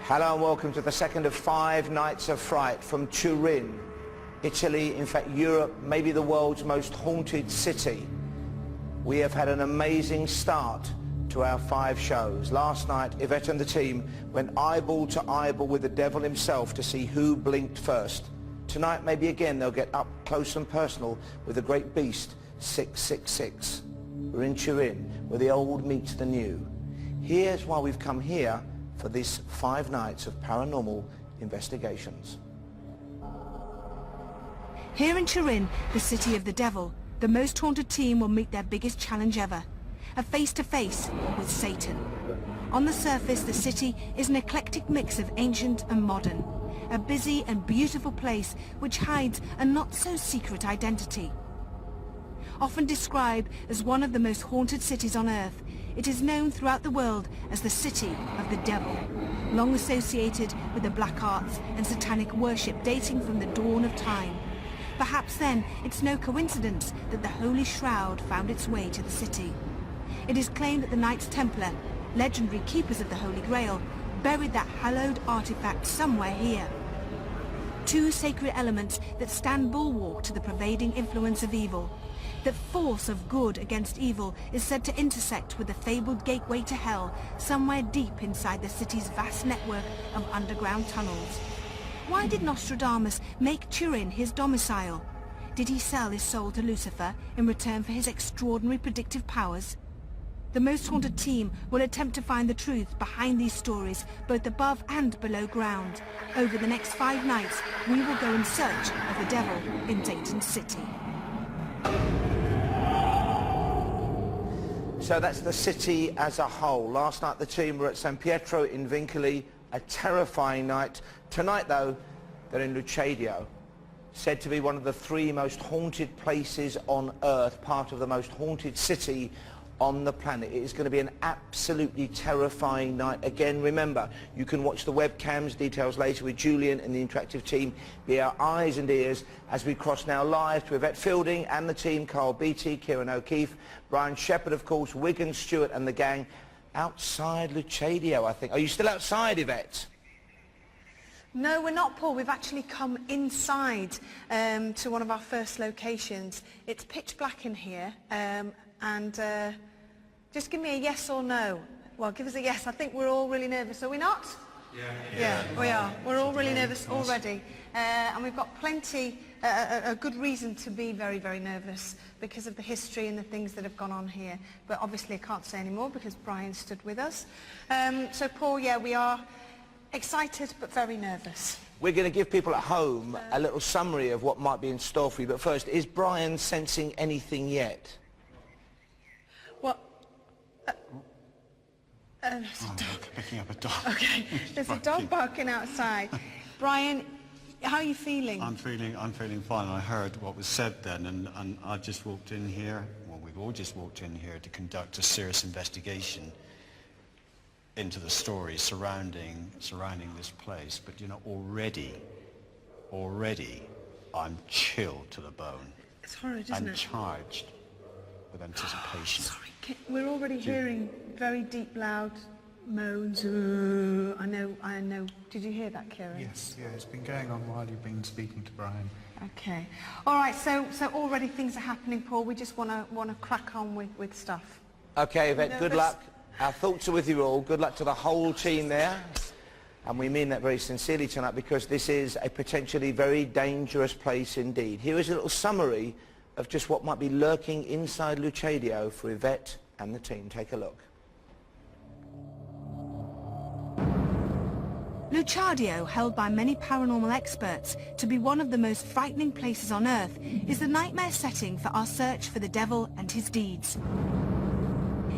Hello and welcome to the second of 5 nights of fright from Turin, Italy, in fact Europe, maybe the world's most haunted city. We have had an amazing start to our 5 shows. Last night, Yvette and the team went eyeball to eyeball with the devil himself to see who blinked first. Tonight, maybe again, they'll get up close and personal with the great beast, 666. We're in Turin, where the old meets the new. Here's why we've come here for these 5 nights of paranormal investigations. Here in Turin, the city of the devil, the most haunted team will meet their biggest challenge ever, a face-to-face with Satan. On the surface, the city is an eclectic mix of ancient and modern, a busy and beautiful place which hides a not-so-secret identity. Often described as one of the most haunted cities on earth, it is known throughout the world as the City of the Devil, long associated with the black arts and satanic worship dating from the dawn of time. Perhaps then it's no coincidence that the Holy Shroud found its way to the city. It is claimed that the Knights Templar, legendary keepers of the Holy Grail, buried that hallowed artifact somewhere here. 2 sacred elements that stand bulwark to the pervading influence of evil. The force of good against evil is said to intersect with the fabled gateway to hell somewhere deep inside the city's vast network of underground tunnels. Why did Nostradamus make Turin his domicile? Did he sell his soul to Lucifer in return for his extraordinary predictive powers? The most haunted team will attempt to find the truth behind these stories, both above and below ground. Over the next 5 nights, we will go in search of the devil in Dayton City. So that's the city as a whole. Last night the team were at San Pietro in Vincoli, a terrifying night. Tonight though, they're in Lucadio, said to be one of the 3 most haunted places on earth, part of the most haunted city on the planet. It is going to be an absolutely terrifying night. Again, remember, you can watch the webcams, details later with Julian and the interactive team. Be our eyes and ears as we cross now live to Yvette Fielding and the team, Carl Beattie, Kieran O'Keefe, Brian Shepherd, of course, Wigan Stewart and the gang outside Lucadio, I think. Are you still outside, Yvette? No, we're not, Paul. We've actually come inside to one of our first locations. It's pitch black in here, just give me a yes or no. Well, give us a yes. I think we're all really nervous. Are we not? Yeah, we are. We're all really nervous already. And we've got plenty, a good reason to be very, very nervous because of the history and the things that have gone on here. But obviously I can't say any more because Brian stood with us. So Paul, yeah, we are excited but very nervous. We're going to give people at home a little summary of what might be in store for you. But first, is Brian sensing anything yet? What? Picking up a dog. Okay, there's a dog barking outside. Brian, how are you feeling? I'm feeling fine. I heard what was said then, and I just walked in here. Well, we've all just walked in here to conduct a serious investigation into the story surrounding this place. But you know, already, I'm chilled to the bone. It's horrid, isn't it? I'm charged with anticipation. Sorry, we're already hearing very deep, loud moans. I know. Did you hear that, Kieran? Yes, yeah, it's been going on while you've been speaking to Brian. Okay. All right, so already things are happening, Paul. We just want to crack on with stuff. Okay, Yvette, good luck. Our thoughts are with you all. Good luck to the whole team there. And we mean that very sincerely tonight because this is a potentially very dangerous place indeed. Here is a little summary of just what might be lurking inside Lucadio for Yvette and the team. Take a look. Lucadio, held by many paranormal experts to be one of the most frightening places on earth, is the nightmare setting for our search for the devil and his deeds.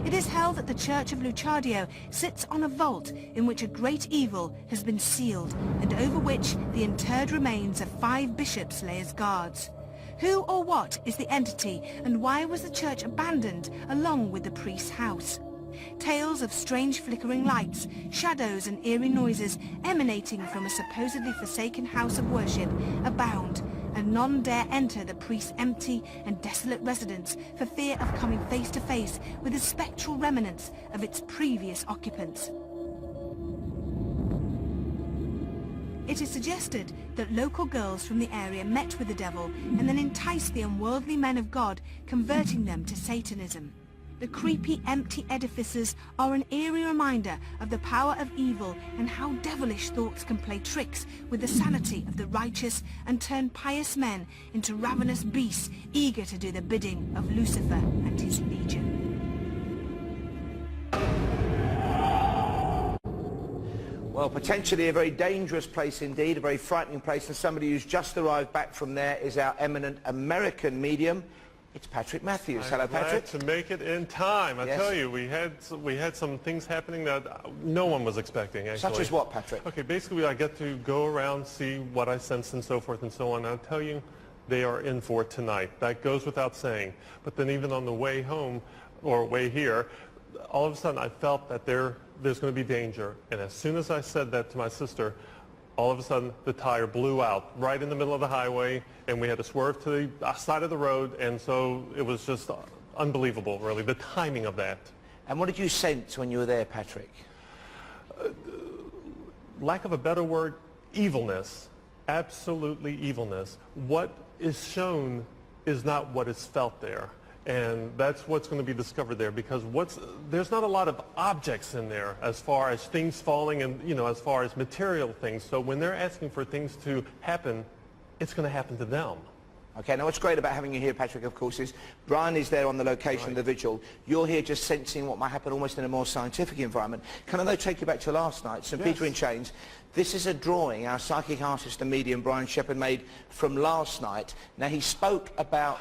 It is held that the Church of Lucadio sits on a vault in which a great evil has been sealed and over which the interred remains of 5 bishops lay as guards. Who or what is the entity and why was the church abandoned along with the priest's house? Tales of strange flickering lights, shadows and eerie noises emanating from a supposedly forsaken house of worship abound, and none dare enter the priest's empty and desolate residence for fear of coming face to face with the spectral remnants of its previous occupants. It is suggested that local girls from the area met with the devil and then enticed the unworldly men of God, converting them to Satanism. The creepy, empty edifices are an eerie reminder of the power of evil and how devilish thoughts can play tricks with the sanity of the righteous and turn pious men into ravenous beasts eager to do the bidding of Lucifer and his legion. Well, potentially a very dangerous place indeed, a very frightening place, and somebody who's just arrived back from there is our eminent American medium. It's Patrick Matthews. Hello, Patrick. Glad to make it in time. I tell you, we had some things happening that no one was expecting, actually. Such as what, Patrick? Okay, basically I get to go around, see what I sense and so forth and so on. I'll tell you, they are in for tonight. That goes without saying. But then even on the way home, or way here, all of a sudden I felt that there's going to be danger. And as soon as I said that to my sister, all of a sudden the tire blew out right in the middle of the highway, and we had to swerve to the side of the road, and so it was just unbelievable, really, the timing of that. And what did you sense when you were there, Patrick? Lack of a better word, evilness. Absolutely evilness. What is shown is not what is felt there. And that's what's going to be discovered there, because there's not a lot of objects in there as far as things falling and, as far as material things. So when they're asking for things to happen, it's going to happen to them. Okay, now what's great about having you here, Patrick, of course, is Brian is there on the location of the vigil. You're here just sensing what might happen almost in a more scientific environment. Can I, though, take you back to last night, St. Peter in Chains? This is a drawing our psychic artist and medium, Brian Shepherd, made from last night. Now, he spoke about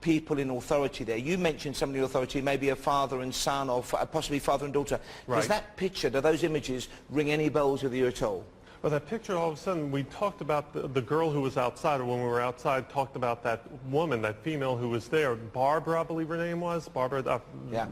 people in authority there. You mentioned somebody in authority, maybe a father and son, or possibly father and daughter. Right. Does that picture, do those images ring any bells with you at all? Well, that picture, all of a sudden, we talked about the girl who was outside, or when we were outside, talked about that woman, that female who was there. Barbara, I believe her name was. Barbara. Yeah.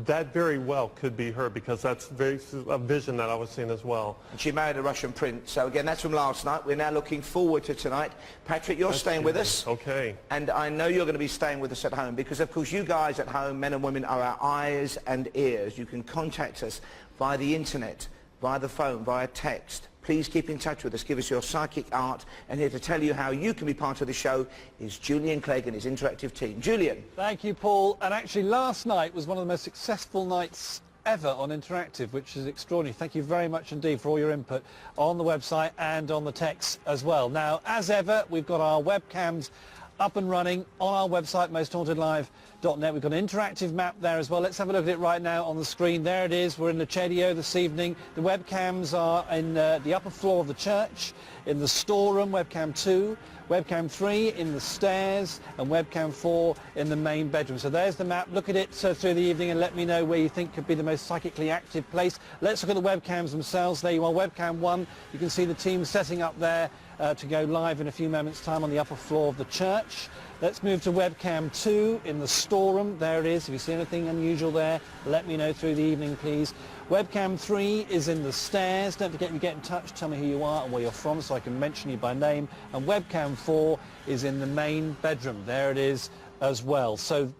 That very well could be her, because that's a vision that I was seeing as well. And she married a Russian prince. So again, that's from last night. We're now looking forward to tonight. Patrick, you're staying with us. Okay. And I know you're going to be staying with us at home, because of course you guys at home, men and women, are our eyes and ears. You can contact us via the internet, via the phone, via text. Please keep in touch with us. Give us your psychic art. And here to tell you how you can be part of the show is Julian Clegg and his interactive team. Julian. Thank you, Paul. And actually, last night was one of the most successful nights ever on Interactive, which is extraordinary. Thank you very much indeed for all your input on the website and on the text as well. Now, as ever, we've got our webcams up and running on our website, mosthauntedlive.net. We've got an interactive map there as well. Let's have a look at it right now on the screen. There it is. We're in Lucedio this evening. The webcams are in the upper floor of the church, in the storeroom, webcam 2, webcam 3 in the stairs, and webcam 4 in the main bedroom. So there's the map. Look at it through the evening and let me know where you think could be the most psychically active place. Let's look at the webcams themselves. There you are, webcam 1. You can see the team setting up there to go live in a few moments' time on the upper floor of the church. Let's move to webcam 2 in the storeroom. There it is. If you see anything unusual there, let me know through the evening, please. Webcam 3 is in the stairs. Don't forget to get in touch, tell me who you are and where you're from so I can mention you by name. And webcam 4 is in the main bedroom. There it is as well. So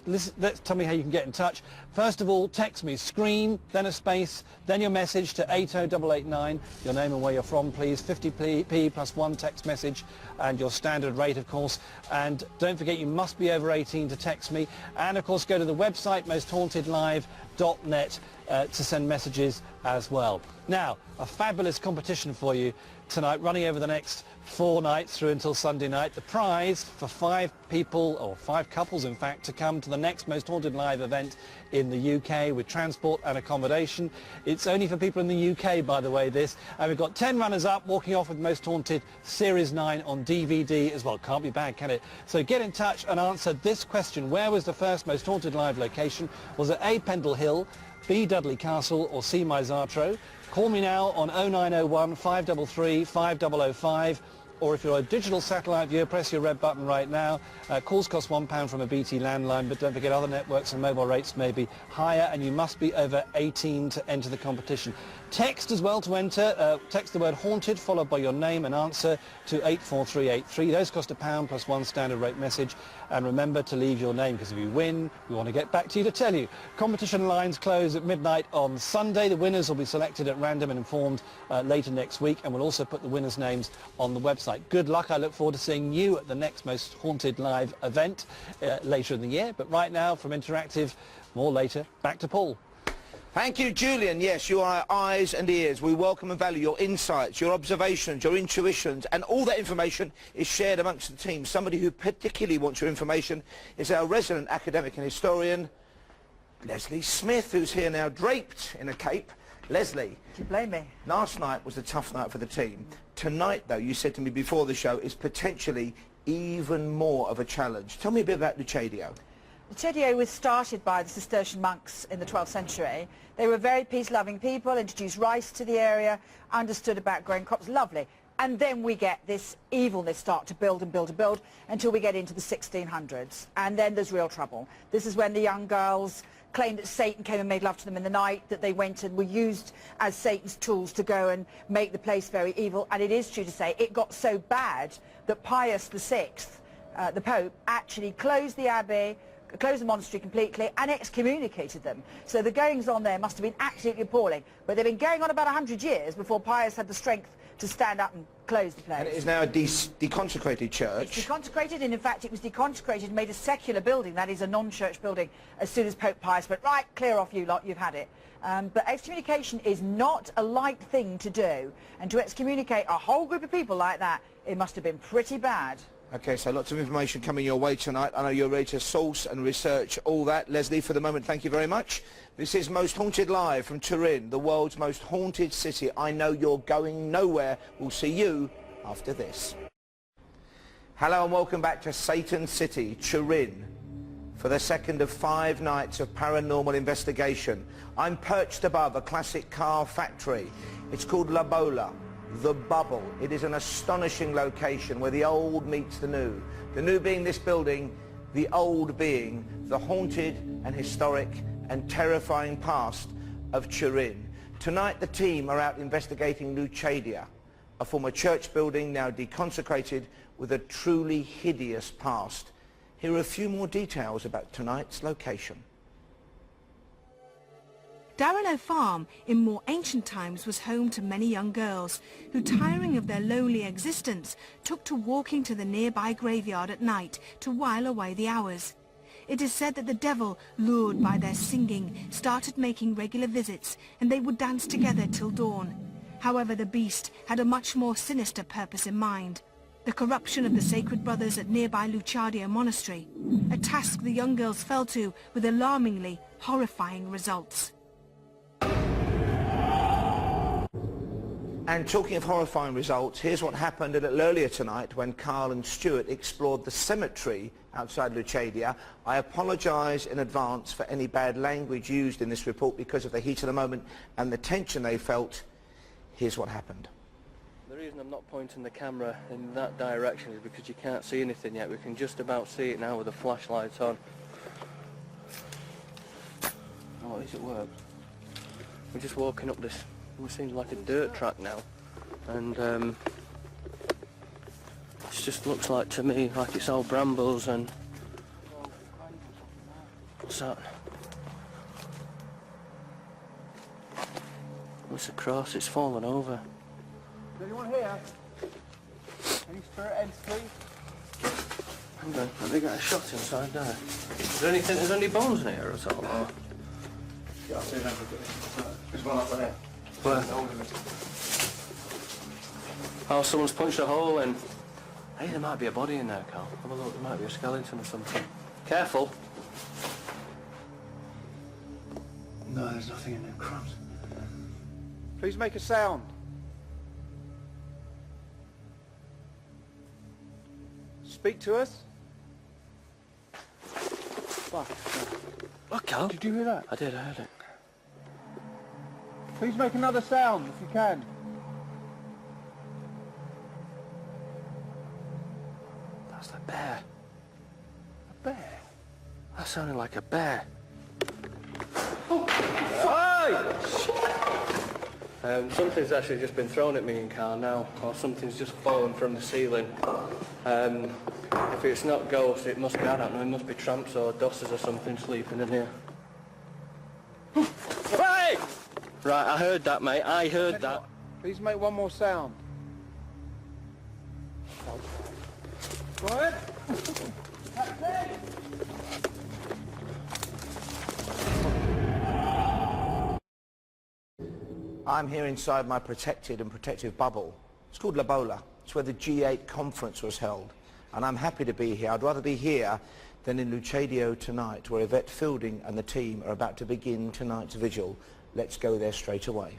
let's tell me how you can get in touch. First of all, text me, screen, then a space, then your message to 80889, your name and where you're from, please. 50p plus 1 text message and your standard rate, of course. And don't forget, you must be over 18 to text me. And, of course, go to the website, mosthauntedlive.net, to send messages as well. Now, a fabulous competition for you tonight, running over the next 4 nights through until Sunday night. The prize for 5 people, or 5 couples in fact, to come to the next Most Haunted Live event in the UK with transport and accommodation. It's only for people in the UK, by the way, this. And we've got 10 runners-up walking off with Most Haunted Series 9 on DVD as well. Can't be bad, can it? So get in touch and answer this question. Where was the first Most Haunted Live location? Was it A, Pendle Hill, B, Dudley Castle, or C, Misatro? Call me now on 0901 533 5005, or if you're a digital satellite viewer, press your red button right now. Calls cost £1 from a BT landline, but don't forget other networks and mobile rates may be higher, and you must be over 18 to enter the competition. text as well to enter. Text the word haunted followed by your name and answer to 84383. Those cost £1 plus one standard rate message. And remember to leave your name, because if you win, we want to get back to you to tell you. Competition lines close at midnight on Sunday. The winners will be selected at random and informed later next week, and we'll also put the winners' names on the website. Good luck. I look forward to seeing you at the next Most Haunted Live event later in the year. But right now, from Interactive, more later, back to Paul. Thank you, Julian. Yes, you are our eyes and ears. We welcome and value your insights, your observations, your intuitions, and all that information is shared amongst the team. Somebody who particularly wants your information is our resident academic and historian, Leslie Smith, who's here now draped in a cape. Leslie. Do you blame me? Last night was a tough night for the team. Tonight, though, you said to me before the show, is potentially even more of a challenge. Tell me a bit about Lucadio. Lucadio was started by the Cistercian monks in the 12th century. They were very peace-loving people, introduced rice to the area, understood about growing crops, lovely. And then we get this evilness start to build and build and build until we get into the 1600s. And then there's real trouble. This is when the young girls claimed that Satan came and made love to them in the night, that they went and were used as Satan's tools to go and make the place very evil. And it is true to say it got so bad that Pius VI, the Pope, actually closed the abbey, closed the monastery completely and excommunicated them. So the goings on there must have been absolutely appalling. But they've been going on about 100 years before Pius had the strength to stand up and close the place. And it is now a deconsecrated church. It's deconsecrated, and in fact it was deconsecrated and made a secular building, that is a non-church building, as soon as Pope Pius went, right, clear off you lot, you've had it. But excommunication is not a light thing to do, and to excommunicate a whole group of people like that, it must have been pretty bad. Okay, so lots of information coming your way tonight. I know you're ready to source and research all that. Leslie, for the moment, thank you very much. This is Most Haunted Live from Turin, the world's most haunted city. I know you're going nowhere. We'll see you after this. Hello and welcome back to Satan City, Turin, for the second of 5 nights of paranormal investigation. I'm perched above a classic car factory. It's called La Bola. The Bubble. It is an astonishing location where the old meets the new. The new being this building, the old being the haunted and historic and terrifying past of Turin. Tonight the team are out investigating Lucadia, a former church building now deconsecrated with a truly hideous past. Here are a few more details about tonight's location. Darrenlow Farm, in more ancient times, was home to many young girls who, tiring of their lonely existence, took to walking to the nearby graveyard at night to while away the hours. It is said that the devil, lured by their singing, started making regular visits, and they would dance together till dawn. However, the beast had a much more sinister purpose in mind: the corruption of the sacred brothers at nearby Lucadio Monastery, a task the young girls fell to with alarmingly horrifying results. And talking of horrifying results, here's what happened a little earlier tonight when Carl and Stuart explored the cemetery outside Lucadia. I apologise in advance for any bad language used in this report because of the heat of the moment and the tension they felt. Here's what happened. The reason I'm not pointing the camera in that direction is because you can't see anything yet. We can just about see it now with the flashlights on. Oh, is it work? We're just walking up this, it seems like a dirt track now, and it just looks like to me like it's all brambles and... What's that? It's a cross, it's fallen over. Is anyone here? Any spirit entity? Hang on, let me get a shot inside there. Is there anything, is there any bones in here at all? Or? Yeah, I see that. There's one up there. Where? Oh, someone's punched a hole in. Hey, there might be a body in there, Carl. Have a look, there might be a skeleton or something. Careful. No, there's nothing in there. Crumbs. Please make a sound. Speak to us. Fuck. Look, Carl. Did you hear that? I did, I heard it. Please make another sound if you can. That's the bear. A bear? That sounded like a bear. Something's actually just been thrown at me in car now, or something's just fallen from the ceiling. If it's not ghosts, it must be, I don't know, it must be tramps or dossers or something sleeping in here. Right! Right, I heard that, mate, I heard that. Please make one more sound. Right? I'm here inside my protected and protective bubble. It's called La Bola. It's where the G8 conference was held. And I'm happy to be here. I'd rather be here than in Luchadio tonight, where Yvette Fielding and the team are about to begin tonight's vigil. Let's go there straight away.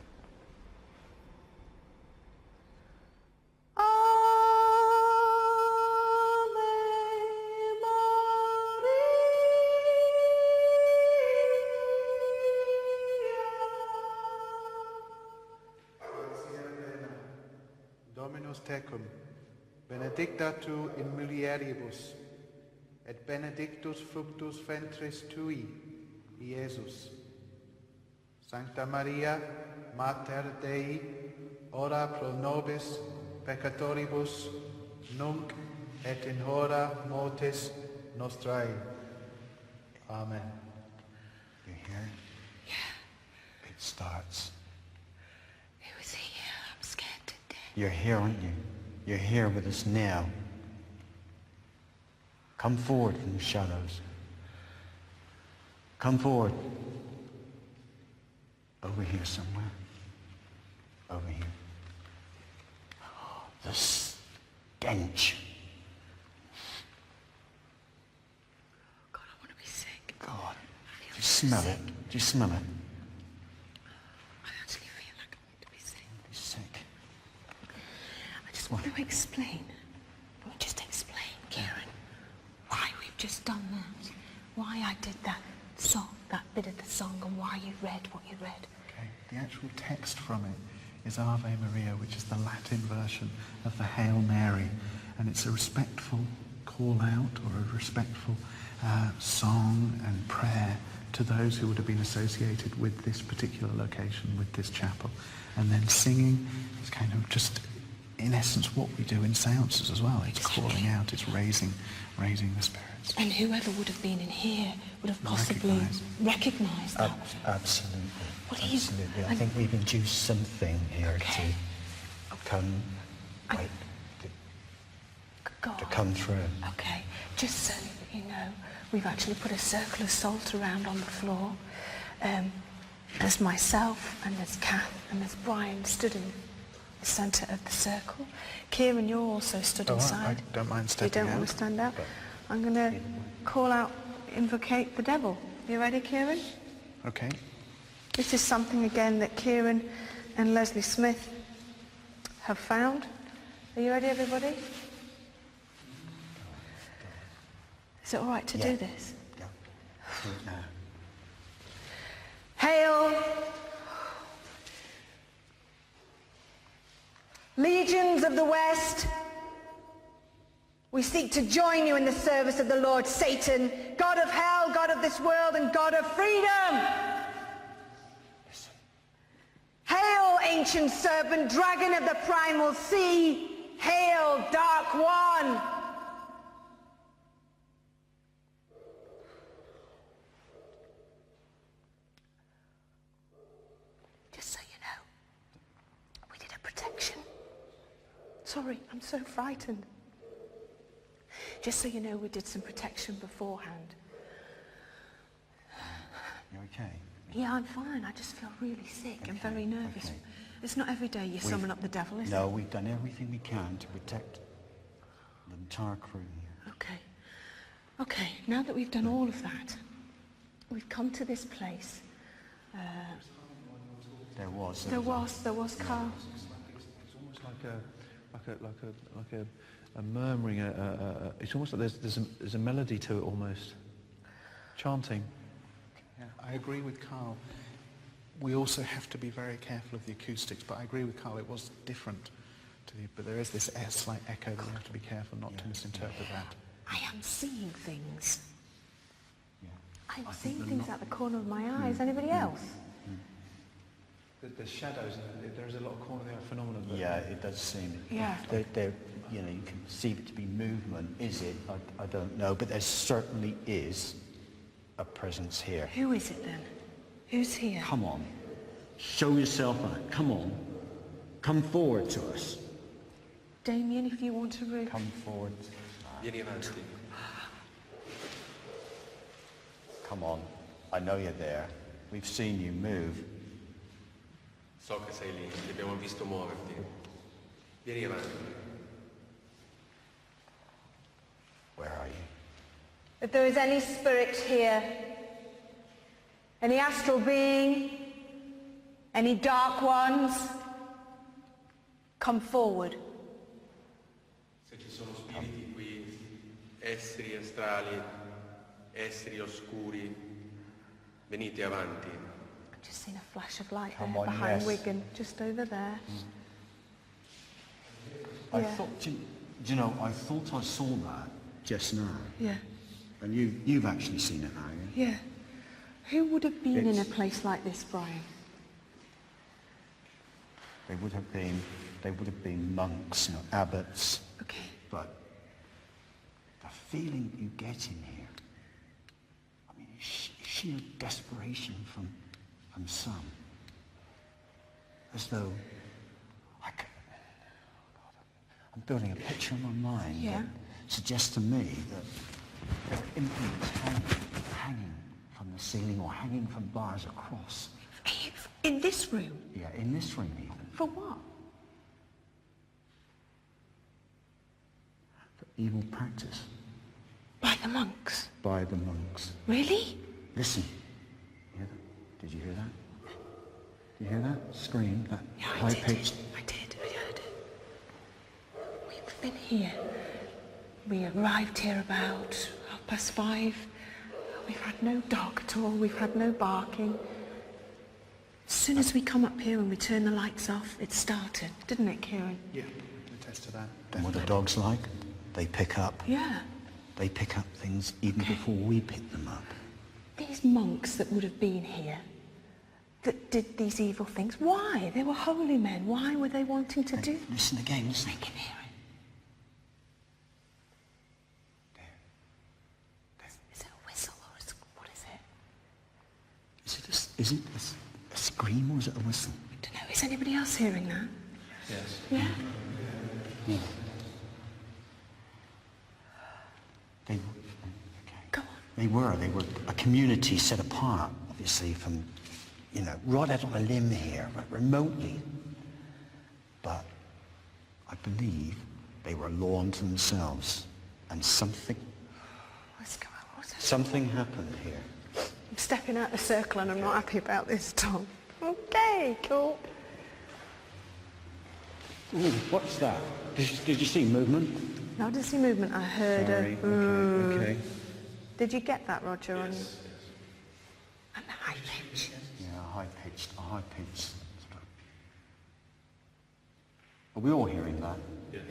Dominus tecum, benedicta tu in mulieribus, et benedictus fructus ventris tui, Iesus. Sancta Maria, Mater Dei, ora pro nobis peccatoribus, nunc et in hora mortis nostrae. Amen. You hear? Yeah. It starts. Who is he? I'm scared to death. You're here, aren't you? You're here with us now. Come forward from the shadows. Come forward. Over here somewhere. Over here. The stench. God, I want to be sick. God. Do you smell it? Do you smell it? I actually feel like I want to be sick. Be sick. I just want to explain. Just explain, Kieran, why we've just done that. Why I did that song, that bit of the song, and why you read what you read. Okay, the actual text from it is Ave Maria, which is the Latin version of the Hail Mary, and it's a respectful call out or a respectful song and prayer to those who would have been associated with this particular location, with this chapel. And then singing is kind of just, in essence, what we do in seances as well. It's calling out, it's raising the spirits. And whoever would have been in here would have possibly recognised that. Absolutely. What do you- Absolutely. I think we've induced something here Okay. to come, God. to come through. Okay, just so that you know, we've actually put a circle of salt around on the floor. There's myself, and there's Kath, and there's Brian stood in the centre of the circle. Kieran, you're also stood inside. I don't mind You stepping don't out. want to stand out? I'm going to call out, invocate the devil. You ready, Kieran? Okay. This is something, again, that Kieran and Leslie Smith have found. Are you ready, everybody? Is it all right to do this? Yeah. Do it now. Hail, legions of the West, we seek to join you in the service of the Lord Satan, God of hell, God of this world, and God of freedom. Hail, ancient serpent, dragon of the primal sea. Hail, dark one. Just so you know, we did a protection. Sorry, I'm so frightened. Just so you know, we did some protection beforehand. You okay? Yeah, I'm fine. I just feel really sick and very nervous. okay. It's not every day you summon up the devil, is it? No, we've done everything we can to protect the entire crew here. Okay. Okay, now that we've done all of that, we've come to this place. There was. There was Carl. It's almost like a murmuring. It's almost like there's a melody to it, almost chanting. Yeah, I agree with Carl. We also have to be very careful of the acoustics, but I agree with Carl, it was different but there is this slight echo that we have to be careful not to misinterpret that. I am seeing things. Yeah. I'm seeing things out the corner of my eyes. Anybody else? The shadows, there is a lot of corner there phenomenon. Yeah, it does seem. Yeah. There, you know, you can perceive it to be movement. Is it? I don't know, but there certainly is a presence here. Who is it then? Who's here? Come on, show yourself out. Come on, come forward to us. Damien, if you want to move. Come forward. Vieni avanti. Come on, I know you're there. We've seen you move. So che sei lì, ti abbiamo visto muoverti. Vieni avanti. Where are you? If there is any spirit here, any astral being, any dark ones, come forward. Se ci sono spiriti qui, esseri astrali, esseri oscuri, venite avanti. I've just seen a flash of light Come there on, behind yes. Wigan, just over there. I Yeah. thought, do you know, I thought I saw that just now. Yeah, And you've actually seen it now, yeah? yeah. Who would have been in a It's- place like this, Brian? They would have been monks, you know, abbots. Okay. But the feeling you get in here, I mean, it's sheer desperation from some. As though I'm building a picture in my mind Yeah. that suggests to me that there are implements hanging from the ceiling or hanging from bars across. In this room? Yeah, in this room even. For what? For evil practice By the monks? by the monks. Really? Listen. You hear that? Did you hear that? Did you hear that scream? That Yeah, I high-pitched... did. I heard it. We've been here. We arrived here about 5:30. We've had no dog at all. We've had no barking. As soon as we come up here and we turn the lights off, it started, didn't it, Kieran? Yeah, we tested that. And what are dogs like? They pick up. Yeah. They pick up things even before we pick them up. These monks that would have been here, that did these evil things, why? They were holy men. Why were they wanting to do? Listen again, listen. I can hear it. Is it a whistle or what is it? Is it a scream or is it a whistle? I don't know. Is anybody else hearing that? Yes. Yeah? Yeah. Okay. Go on. They were a community set apart, obviously, from, you know, right out on a limb here, but remotely. But I believe they were a law unto themselves, and something happened here. I'm stepping out the circle and I'm not happy about this, Tom. Okay, cool. Ooh, what's that? Did you see movement? No, I didn't see movement. I heard Sorry. a... Okay. Did you get that, Roger? Yes. And the high pitch. Yeah, a high-pitched sort of... Are we all hearing that? Yes.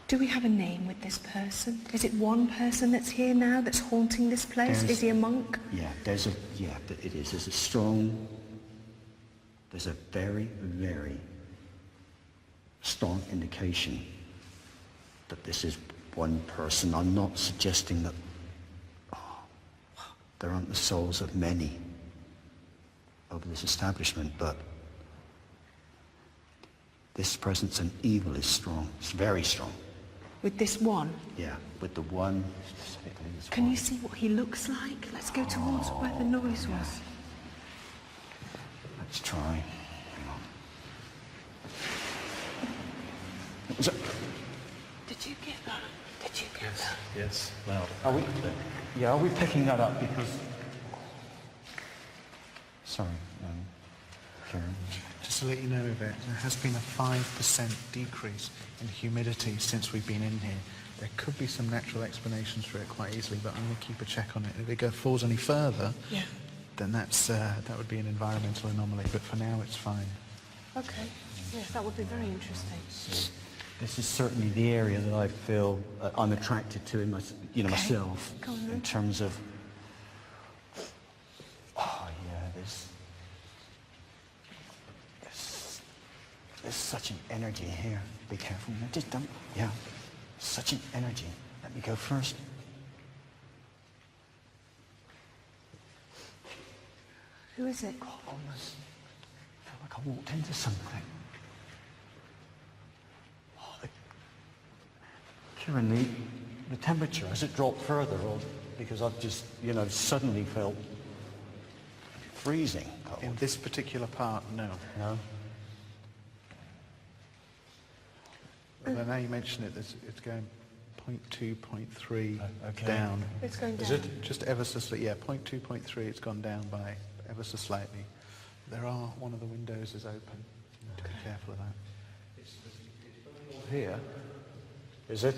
Do we have a name with this person? Is it one person that's here now that's haunting this place? Is he a monk? Yeah, it is. There's a very, very strong indication that this is one person. I'm not suggesting that there aren't the souls of many over this establishment, but this presence and evil is strong. It's very strong. With this one? Yeah, with the one specifically. This Can one. you see what he looks like? Let's go towards where the noise was. Let's try. Hang on. Was it? Did you get that? Did you get that? Yes. Loud. Are we picking that up because... Sorry, Karen. Just to let you know of it, there has been a 5% decrease in humidity since we've been in here. There could be some natural explanations for it quite easily, but I'm going to keep a check on it. If it falls any further, Yeah. then that would be an environmental anomaly, but for now it's fine. Okay. Yes, that would be very interesting. This is certainly the area that I feel I'm attracted to in myself, Go on then. in terms of... Oh, yeah, There's such an energy here. Be careful. No, just don't. Yeah. Such an energy. Let me go first. Who is it? God, almost feel like I walked into something. Oh, Kieran, the temperature, has it dropped further, or because I've just, you know, suddenly felt freezing cold? In this particular part, no. No? Well, now you mention it, it's going 0.2, 0.3 okay. down. It's going down. Is it? Just ever so slightly, yeah, 0.2, 0.3, it's gone down by ever so slightly. There are, one of the windows is open. You have to be careful of that. It's here. Is it?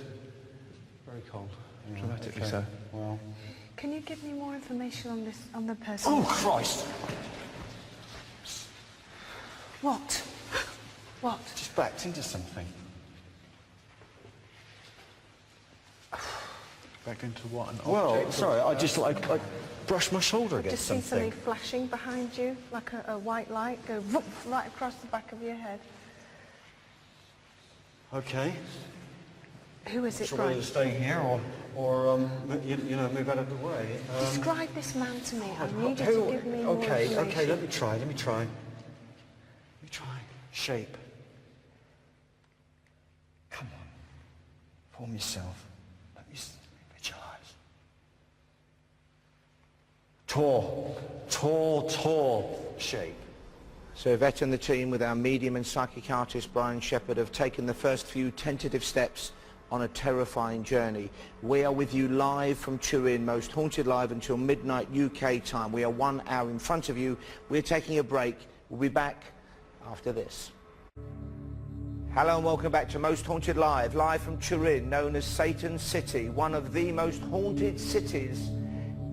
Very cold. Yeah, Dramatically okay. so. Well. Can you give me more information on this, on the person? Oh, Christ! What? What? Just backed into something. Back into what? An Well, object? sorry, I just like brushed my shoulder against Just see something something. flashing behind you, like a white light, go whoop, right across the back of your head. Okay. Who is it, So whether Brian? to stay here or you know, move out of the way. Describe this man to me. I need you who- to give me more okay, information. okay, let me try. Let me try. Shape. Come on. Form yourself. Let me visualize. Tall shape. So Yvette and the team with our medium and psychic artist Brian Shepherd have taken the first few tentative steps on a terrifying journey. We are with you live from Turin, most haunted live until midnight UK time. We are 1 hour in front of you. We're taking a break. We'll be back after this. Hello and welcome back to Most Haunted Live, live from Turin, known as Satan's City, one of the most haunted cities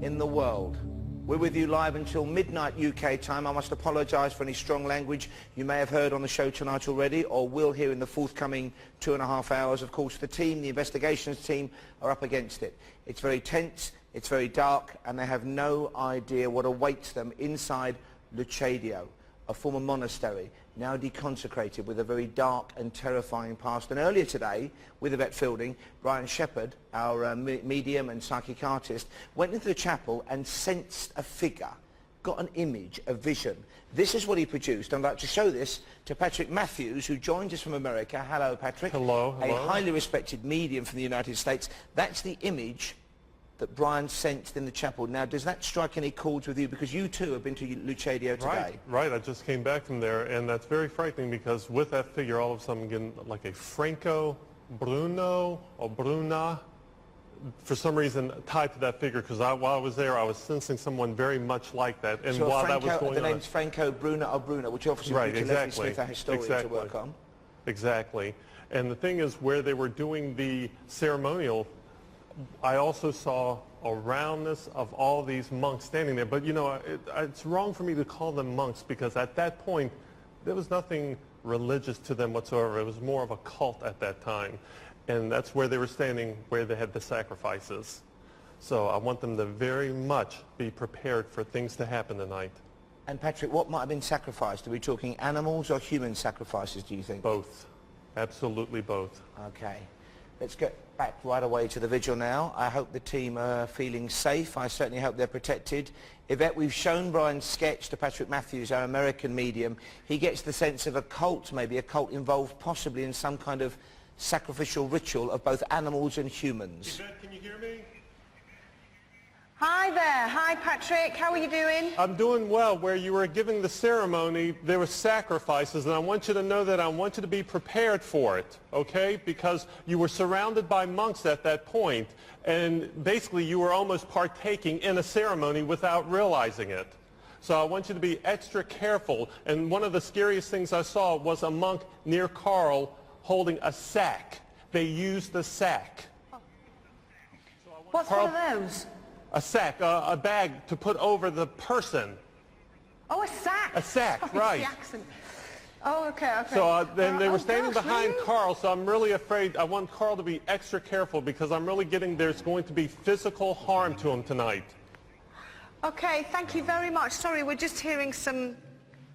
in the world. We're with you live until midnight UK time. I must apologise for any strong language you may have heard on the show tonight already or will hear in the forthcoming 2.5 hours. Of course, the team, the investigations team, are up against it. It's very tense, it's very dark, and they have no idea what awaits them inside Lucadio, a former monastery, now deconsecrated with a very dark and terrifying past. And earlier today, with Yvette Fielding, Brian Shepherd, our medium and psychic artist, went into the chapel and sensed a figure, got an image, a vision. This is what he produced. I'd like to show this to Patrick Matthews, who joined us from America. Hello, Patrick. Hello. A highly respected medium from the United States. That's the image that Brian sensed in the chapel. Now, does that strike any chords with you? Because you too have been to Lucadio today. Right. I just came back from there, and that's very frightening because with that figure, all of a sudden I'm getting like a Franco Bruno or Bruna, for some reason tied to that figure. Because while I was there, I was sensing someone very much like that. And so while Franco, that was going the on, name's Franco Bruna or Bruna, which obviously would be Leslie Smith, our historian, to work on. Exactly. And the thing is, where they were doing the ceremonial, I also saw a roundness of all these monks standing there. But, you know, it's wrong for me to call them monks because at that point, there was nothing religious to them whatsoever. It was more of a cult at that time. And that's where they were standing, where they had the sacrifices. So I want them to very much be prepared for things to happen tonight. And Patrick, what might have been sacrificed? Are we talking animals or human sacrifices, do you think? Both. Absolutely both. Okay. Let's get back right away to the vigil now. I hope the team are feeling safe. I certainly hope they're protected. Yvette, we've shown Brian's sketch to Patrick Matthews, our American medium. He gets the sense of a cult, maybe a cult involved possibly in some kind of sacrificial ritual of both animals and humans. Yvette, can you hear me? Hi there. Hi, Patrick. How are you doing? I'm doing well. Where you were giving the ceremony, there were sacrifices, and I want you to know that I want you to be prepared for it, okay? Because you were surrounded by monks at that point, and basically you were almost partaking in a ceremony without realizing it. So I want you to be extra careful, and one of the scariest things I saw was a monk near Carl holding a sack. They used the sack. What's one of those? A sack, a bag to put over the person. Oh, a sack. A sack, Sorry, right. The accent. Oh, okay. So then they were standing gosh, behind really? Carl, so I'm really afraid. I want Carl to be extra careful because I'm really getting there's going to be physical harm to him tonight. Okay, thank you very much. Sorry, we're just hearing some...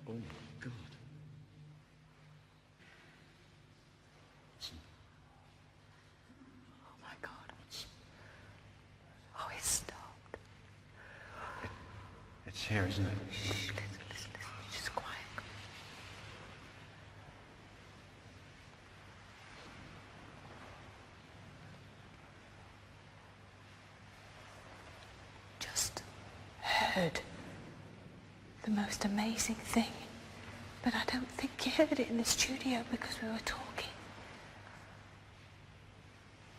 Oh, God. It's here, isn't it? Shh, listen. Just quiet. Just heard the most amazing thing. But I don't think you heard it in the studio because we were talking.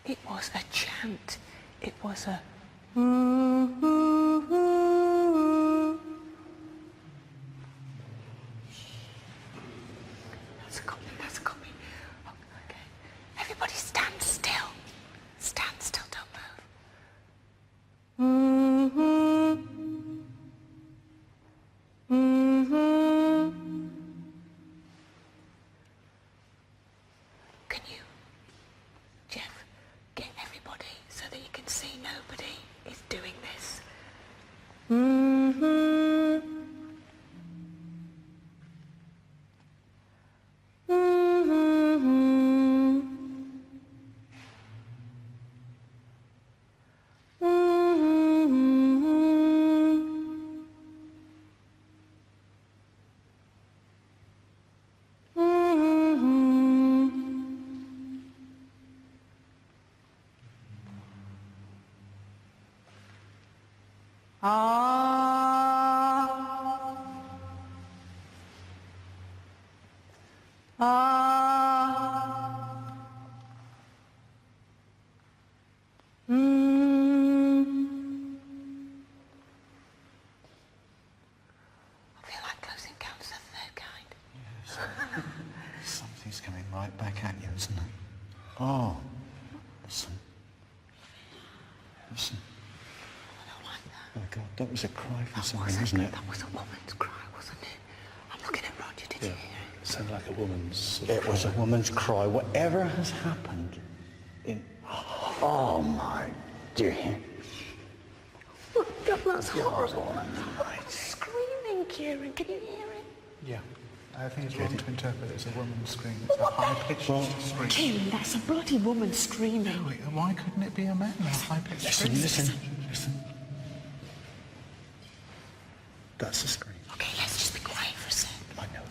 It was a chant. It was a... That's a copy. Okay. Everybody stand still. Stand still, don't move. Can you, Jeff, get everybody so that you can see nobody is doing this? I feel like close encounters of the third kind. Something's coming right back at you, isn't it? Oh, listen. Listen. I don't like that. Oh, God, that was a cry from That something, wasn't it? That was a woman's cry, wasn't it? I'm looking at Roger, did you hear it? It sounded like a woman's... It was a woman's cry. Whatever has happened in... Oh, my dear. Oh, God, that's horrible. Screaming, Kieran, can you hear it? Yeah. I think it's wrong to interpret it as a woman's scream. It's a high-pitched scream. Kieran, that's a bloody woman screaming. Wait, why couldn't it be a man? A high-pitched scream. Listen. That's a scream. Okay, let's just be quiet for a sec. I know.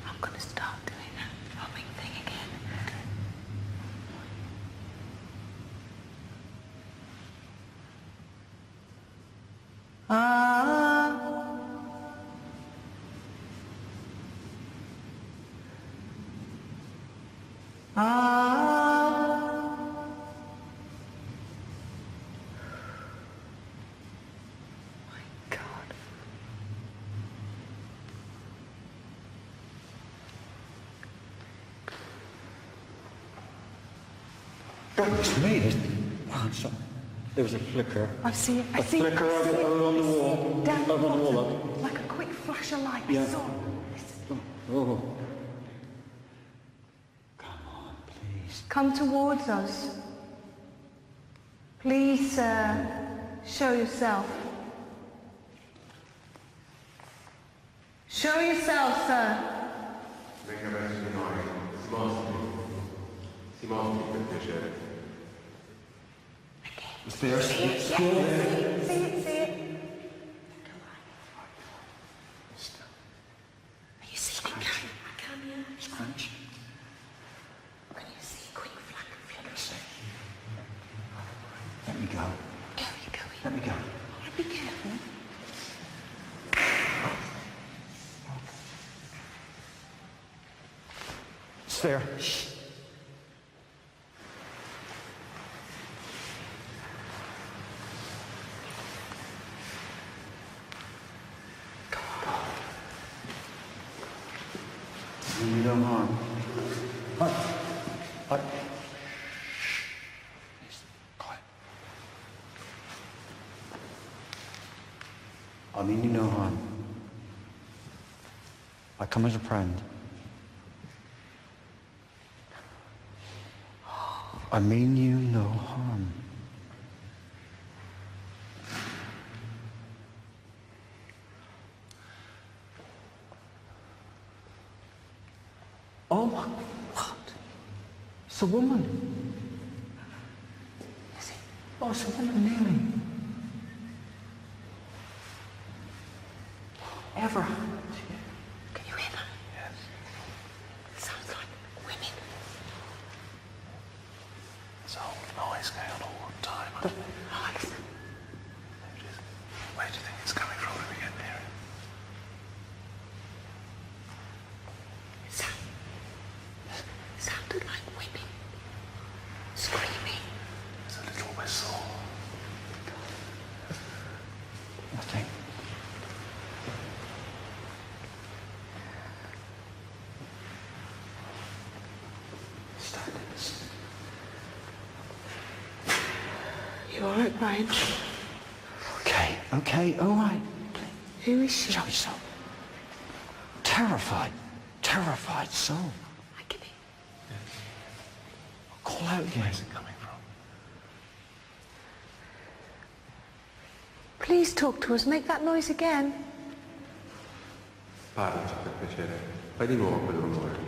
I'm going to start doing that humming thing again. My God. It's me. Oh, I'm sorry. There was a flicker. I see it. I A see it. flicker over on the wall. Down the Over on the wall. bottom, like a quick flash of light. Yeah. I saw it. Oh. Come on, please. Come towards us. Please, show yourself. Show yourself, sir. It's there. See it. Are you seeing it? I can, yeah. Scrunch. Can you see quick flicker? Let me go. Go. Let me go. Be careful. It's there. You no harm. Hut. Quiet. I mean you no harm. I come as a friend. I mean you no harm. It's a woman. Is it? Oh, it's a woman, nearly. Ever. Can you hear that? Yes. Sounds like women. There's a whole noise going on all the time. Oh, listen. Where do you think it's coming from when we get near it? Sounded like women screaming. There's a little whistle. Nothing. Silence. You all right, Brian? Okay, all right. Who is she? Show yourself. Terrified soul. I can hear. Call out again. Where's it coming from? Please talk to us. Make that noise again. Parlaci, per piacere. Fai di nuovo quel rumore.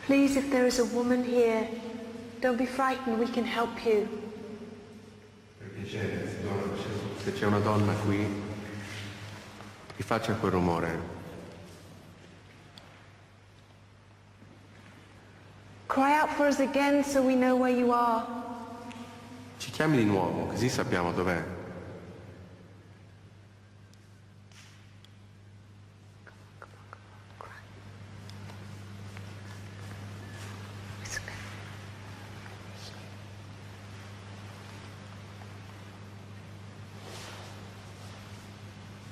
Please, if there is a woman here, don't be frightened. We can help you. Per piacere, se c'è una donna qui, che faccia quel rumore. Cry out for us again so we know where you are. Ci chiami di nuovo, così sappiamo dov'è.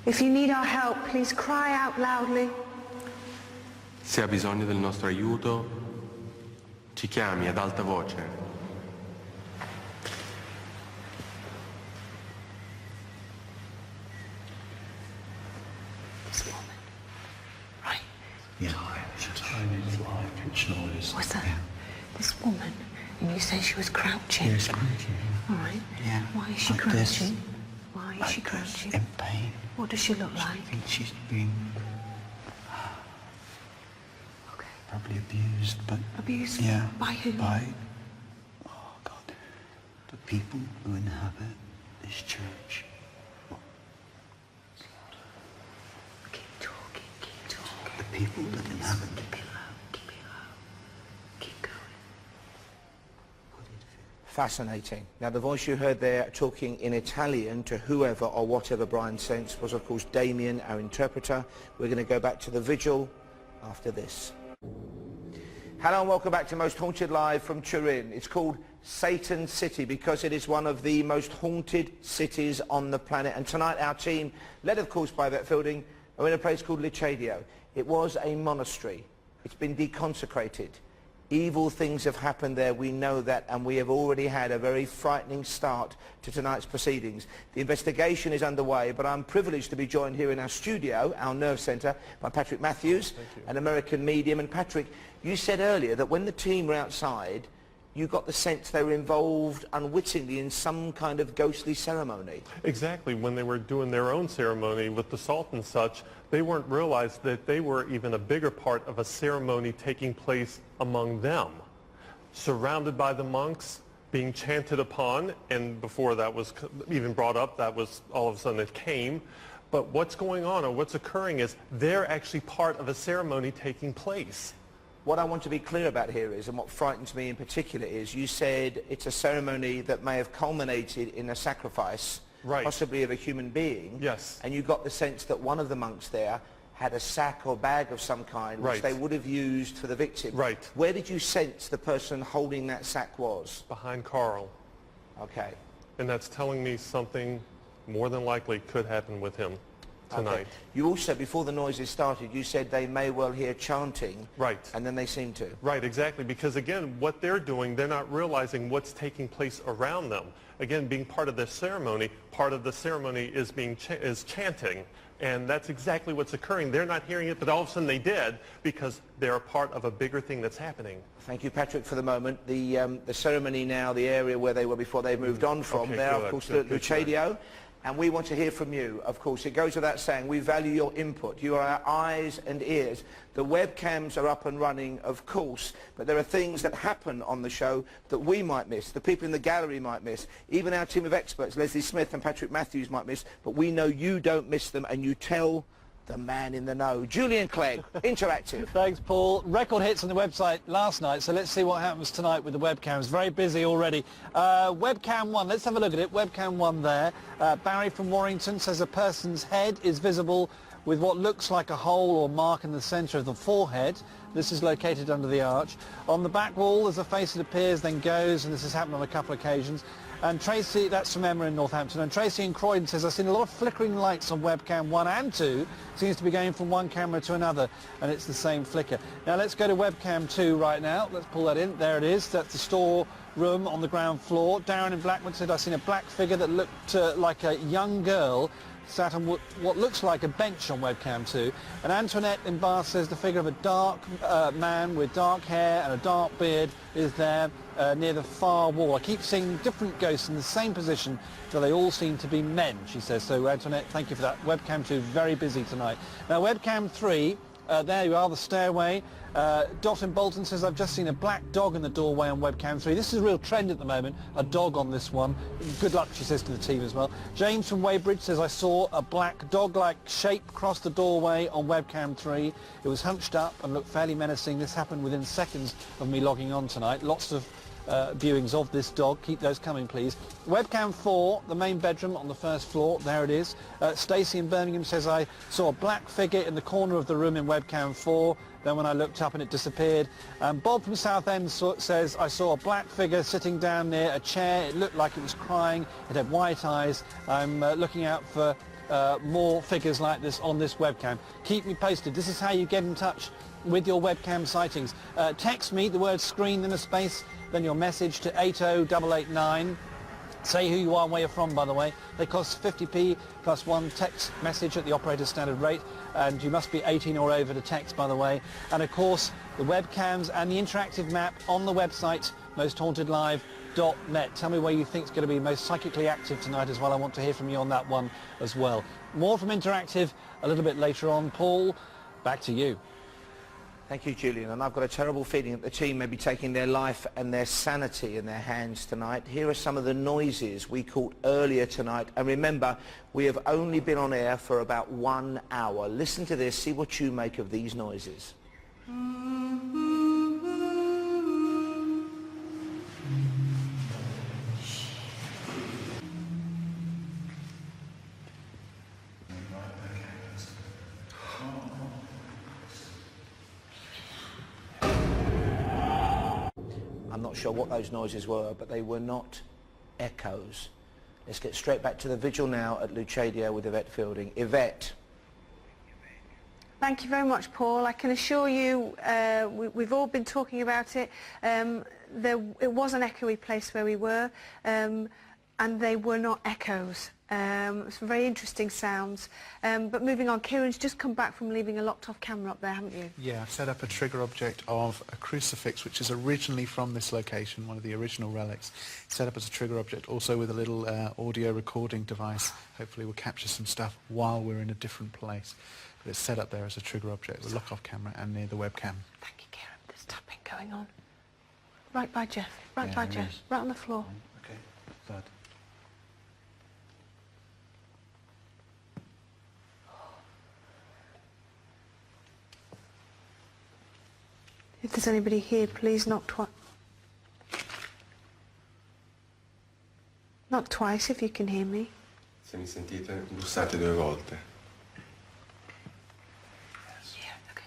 If you need our help, please cry out loudly. Se ha bisogno del nostro aiuto, ci chiami ad alta voce. This woman. Right. Yeah, it's a tiny little high-pitched noise. What's that? This woman. And you say she was crouching. Yeah, it's crouching. All right. Yeah. Why is she Like this. crouching? Why is she crouching? In pain. What does she look I like? think she's been Okay. probably abused, but... Abused? Yeah. By who? By... Oh, God. The people who inhabit this church. Keep talking, keep talking. The people that inhabit... Keep it low, keep it low. Keep going. Fascinating. Now, the voice you heard there talking in Italian to whoever or whatever Brian sensed was, of course, Damien, our interpreter. We're going to go back to the vigil after this. Hello and welcome back to Most Haunted Live from Turin. It's called Satan City because it is one of the most haunted cities on the planet. And tonight our team, led of course by Vet Fielding, are in a place called Licedio. It was a monastery. It's been deconsecrated. Evil things have happened there, we know that, and we have already had a very frightening start to tonight's proceedings. The investigation is underway, but I'm privileged to be joined here in our studio, our nerve centre, by Patrick Matthews, an American medium. And Patrick, you said earlier that when the team were outside, you got the sense they were involved unwittingly in some kind of ghostly ceremony. Exactly. When they were doing their own ceremony with the salt and such, they weren't realized that they were even a bigger part of a ceremony taking place among them, surrounded by the monks, being chanted upon, and before that was even brought up, that was all of a sudden it came. But what's going on, or what's occurring, is they're actually part of a ceremony taking place. What I want to be clear about here is, and what frightens me in particular is, you said it's a ceremony that may have culminated in a sacrifice, right, possibly of a human being. Yes. And you got the sense that one of the monks there had a sack or bag of some kind, which right, they would have used for the victim. Right. Where did you sense the person holding that sack was? Behind Carl. Okay. And that's telling me something more than likely could happen with him. tonight. You also, before the noises started, you said they may well hear chanting. Right. And then they seem to. Right, exactly, because again, what they're doing, they're not realizing what's taking place around them. Again, being part of the ceremony is chanting, and that's exactly what's occurring. They're not hearing it, but all of a sudden they did, because they're a part of a bigger thing that's happening. Thank you, Patrick, for the moment. The ceremony now, the area where they were before they moved on from, Okay, there, good, of course, good, the good, Lucadio. And we want to hear from you, of course. It goes without saying, we value your input. You are our eyes and ears. The webcams are up and running, of course, but there are things that happen on the show that we might miss, the people in the gallery might miss, even our team of experts, Leslie Smith and Patrick Matthews, might miss, but we know you don't miss them, and you tell the man in the know. Julian Clegg, Interactive. Thanks, Paul. Record hits on the website last night, so let's see what happens tonight with the webcams. Very busy already. Webcam 1, let's have a look at it. Webcam 1 there. Barry from Warrington says a person's head is visible with what looks like a hole or mark in the centre of the forehead. This is located under the arch. On the back wall, there's a face that appears, then goes, and this has happened on a couple of occasions. And Tracy, that's from Emma in Northampton, and Tracy in Croydon says, I've seen a lot of flickering lights on webcam 1 and 2. Seems to be going from one camera to another, and it's the same flicker. Now let's go to webcam 2 right now. Let's pull that in. There it is. That's the store room on the ground floor. Darren in Blackwood said, I've seen a black figure that looked like a young girl sat on what looks like a bench on webcam 2. And Antoinette in Bath says the figure of a dark man with dark hair and a dark beard is there near the far wall. I keep seeing different ghosts in the same position, but they all seem to be men, she says. So Antoinette, thank you for that. Webcam 2 very busy tonight. Now webcam 3, there you are, the stairway. Dot in Bolton says, I've just seen a black dog in the doorway on webcam 3. This is a real trend at the moment, a dog on this one. Good luck, she says to the team as well. James from Weybridge says, I saw a black dog-like shape cross the doorway on webcam 3. It was hunched up and looked fairly menacing. This happened within seconds of me logging on tonight. Lots of viewings of this dog. Keep those coming, please. Webcam 4, the main bedroom on the first floor. There it is. Stacey in Birmingham says, I saw a black figure in the corner of the room in webcam 4. Then when I looked up and it disappeared. Bob from Southend says, I saw a black figure sitting down near a chair. It looked like it was crying. It had white eyes. I'm looking out for more figures like this on this webcam. Keep me posted. This is how you get in touch with your webcam sightings. Text me the word screen in a space, then your message to 80889. Say who you are and where you're from, by the way. They cost 50p plus one text message at the operator's standard rate, and you must be 18 or over to text, by the way. And of course, the webcams and the interactive map on the website, mosthauntedlive.net. Tell me where you think is going to be most psychically active tonight as well. I want to hear from you on that one as well. More from Interactive a little bit later on. Paul, back to you. Thank you, Julian. And I've got a terrible feeling that the team may be taking their life and their sanity in their hands tonight. Here are some of the noises we caught earlier tonight. And remember, we have only been on air for about 1 hour. Listen to this. See what you make of these noises. I'm not sure what those noises were, but they were not echoes. Let's get straight back to the vigil now at Lucadio with Yvette Fielding. Yvette. Thank you very much, Paul. I can assure you we've all been talking about it. It was an echoey place where we were, and they were not echoes. Some very interesting sounds. But moving on, Kieran's just come back from leaving a locked-off camera up there, haven't you? Yeah, I've set up a trigger object of a crucifix, which is originally from this location, one of the original relics. Set up as a trigger object, also with a little audio recording device. Hopefully we'll capture some stuff while we're in a different place. But it's set up there as a trigger object with lock-off camera and near the webcam. Thank you, Kieran. There's tapping going on. Right by Jeff. Right by Jeff. Right on the floor. Okay, third. If there's anybody here, please knock twice. Knock twice if you can hear me. Se mi sentite, bussate 2 volte. Yeah, okay.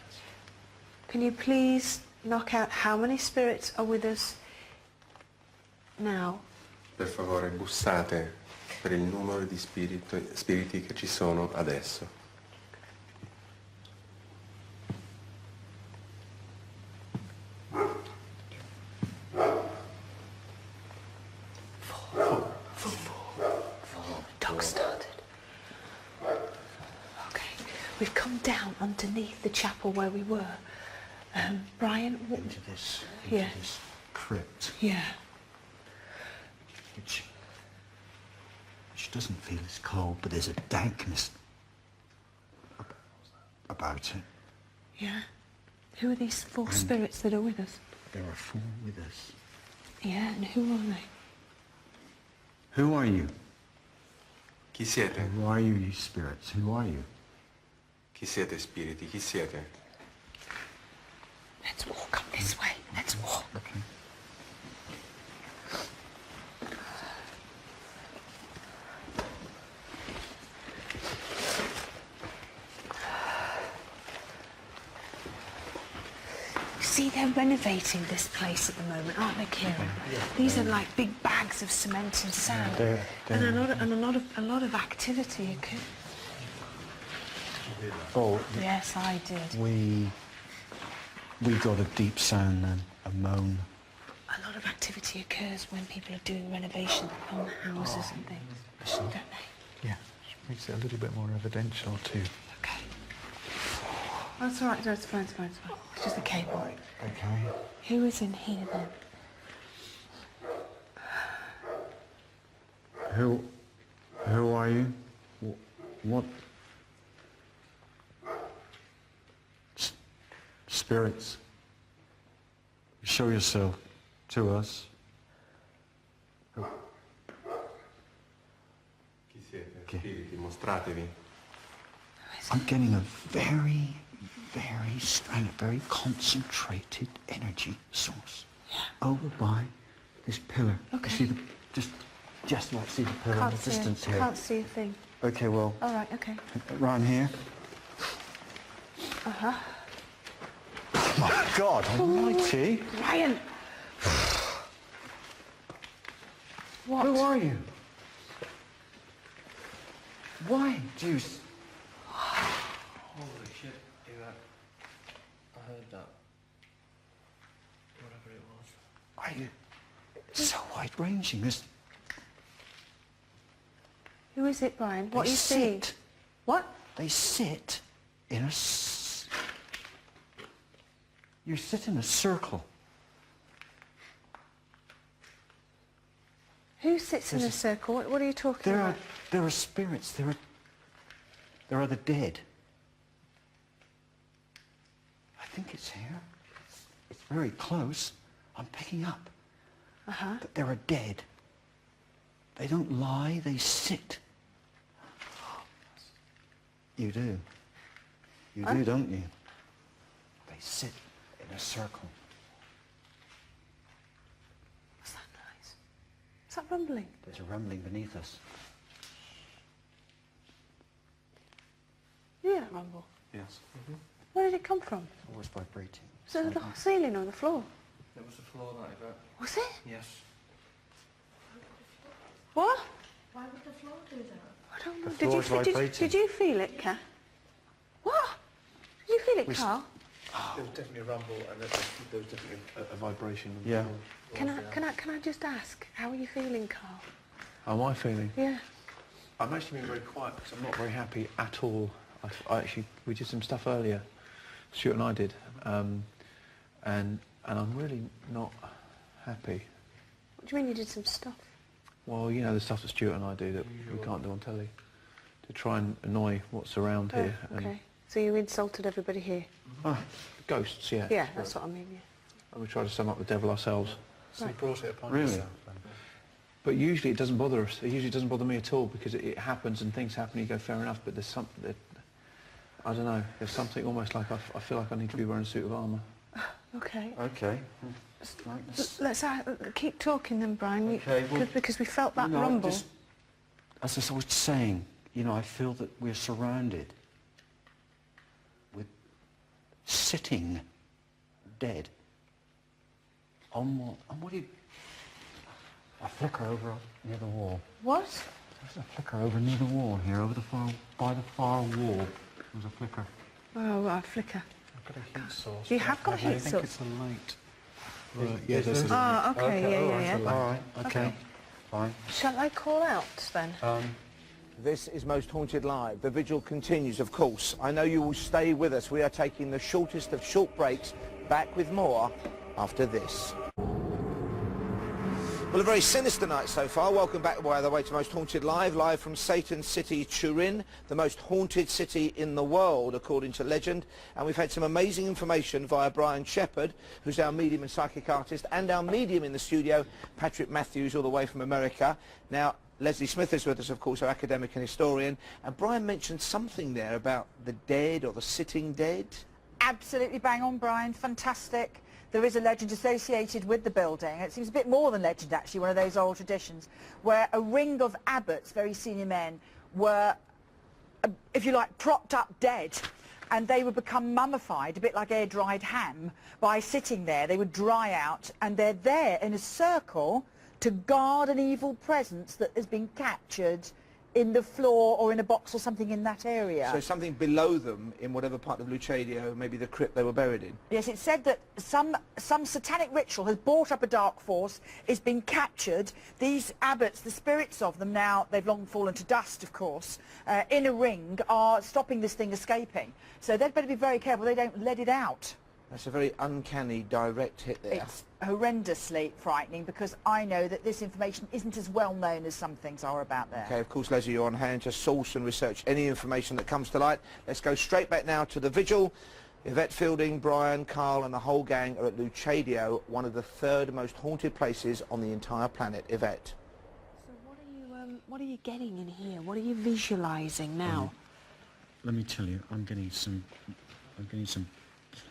Can you please knock out how many spirits are with us now? Per favore, bussate per il numero di spiriti che ci sono adesso. We've come down underneath the chapel where we were. Brian, Into this crypt, Yeah. which doesn't feel as cold, but there's a dankness about it. Yeah. Who are these four spirits that are with us? There are 4 with us. Yeah, and who are they? Who are you? Chi siete? Who are you spirits? Who are you? Chi siete spiriti? Chi siete? Let's walk up this way. Let's walk. Okay. See, they're renovating this place at the moment, aren't they, Kieran? These are like big bags of cement and sand, and a lot of activity occurred. Oh, Yes, I did. we got a deep sound then, a moan. A lot of activity occurs when people are doing renovation on the houses and things, don't they? Yeah, makes it a little bit more evidential too. Okay. Oh, it's all right. No, it's fine. It's fine. It's fine. It's just a cable. Okay. Who is in here then? Who are you? What? Spirits. Show yourself to us. Chi siete? Spiriti, mostratevi. I'm getting a very, very strange, very concentrated energy source over by this pillar. Okay. You see the just about see the pillar in the distance here. Can't see a thing. Okay, well, All right. Okay. right here. Oh my God Almighty! Ryan. What? Who are you? Why do you? Holy shit, yeah. I heard that. Whatever it was. Are you? It's so wide-ranging. Who is it, Brian? What They you see? sit. What? They sit in a. You sit in a circle. Who sits in a circle? What are you talking about? There are spirits. There are the dead. I think it's here. It's very close. I'm picking up. That there are dead. They don't lie. They sit. You do. You do, don't you? They sit in a circle. What's that noise? Is that rumbling? There's a rumbling beneath us. You hear that rumble? Yes. Where did it come from? Always vibrating. Was it the ceiling or the floor? It was the floor like that. Was it? Yes. What? Why would the floor do that? I don't know. The floor's vibrating. Did you feel it, Kat? What? Did you feel it, Carl? There was definitely a rumble and there was definitely a vibration. Yeah. Can I just ask, how are you feeling, Carl? How am I feeling? Yeah. I'm actually being very quiet because I'm not very happy at all. We did some stuff earlier, Stuart and I did, and I'm really not happy. What do you mean you did some stuff? Well, you know, the stuff that Stuart and I do that we can't do on telly, to try and annoy what's around here. Okay. So you insulted everybody here? Ghosts, yeah. Yeah, that's what I mean, yeah. And we try to sum up the devil ourselves. So you brought it upon Really? yourself then? But usually it doesn't bother us. It usually doesn't bother me at all because it happens and things happen and you go, fair enough, but there's something that, I don't know, there's something almost like I feel like I need to be wearing a suit of armour. Okay. Okay. Let's keep talking then, Brian. Okay, well, because we felt that No, rumble. as I was saying, you know, I feel that we're surrounded with sitting dead on what do you... A flicker over near the wall. What? There's a flicker over near the wall here, by the far wall. There's a flicker. Oh, right, a flicker. I've got a heat source. You have got a heat I think source? it's a light. Yeah, there's a... Oh, okay, yeah. All right, okay, fine. Shall I call out then? This is Most Haunted Live. The vigil continues, of course. I know you will stay with us. We are taking the shortest of short breaks. Back with more after this. Well, a very sinister night so far. Welcome back, by the way, to Most Haunted live from Satan City, Turin, the most haunted city in the world, according to legend. And we've had some amazing information via Brian Shepherd, who's our medium and psychic artist, and our medium in the studio, Patrick Matthews, all the way from America. Now, Leslie Smith is with us, of course, our academic and historian. And Brian mentioned something there about the dead or the sitting dead. Absolutely bang on, Brian. Fantastic. There is a legend associated with the building. It seems a bit more than legend, actually, one of those old traditions, where a ring of abbots, very senior men, were, if you like, propped up dead. And they would become mummified, a bit like air-dried ham, by sitting there. They would dry out, and they're there in a circle to guard an evil presence that has been captured in the floor or in a box or something in that area. So something below them in whatever part of Lucadio, maybe the crypt they were buried in? Yes, it's said that some satanic ritual has brought up a dark force, it's been captured. These abbots, the spirits of them now, they've long fallen to dust, of course, in a ring, are stopping this thing escaping. So they'd better be very careful they don't let it out. That's a very uncanny, direct hit there. It's horrendously frightening because I know that this information isn't as well known as some things are about there. Okay, of course, Leslie, you're on hand to source and research any information that comes to light. Let's go straight back now to the vigil. Yvette Fielding, Brian, Carl and the whole gang are at Lucadio, one of the third most haunted places on the entire planet. Yvette. So what are you getting in here? What are you visualising now? Let me tell you, I'm getting some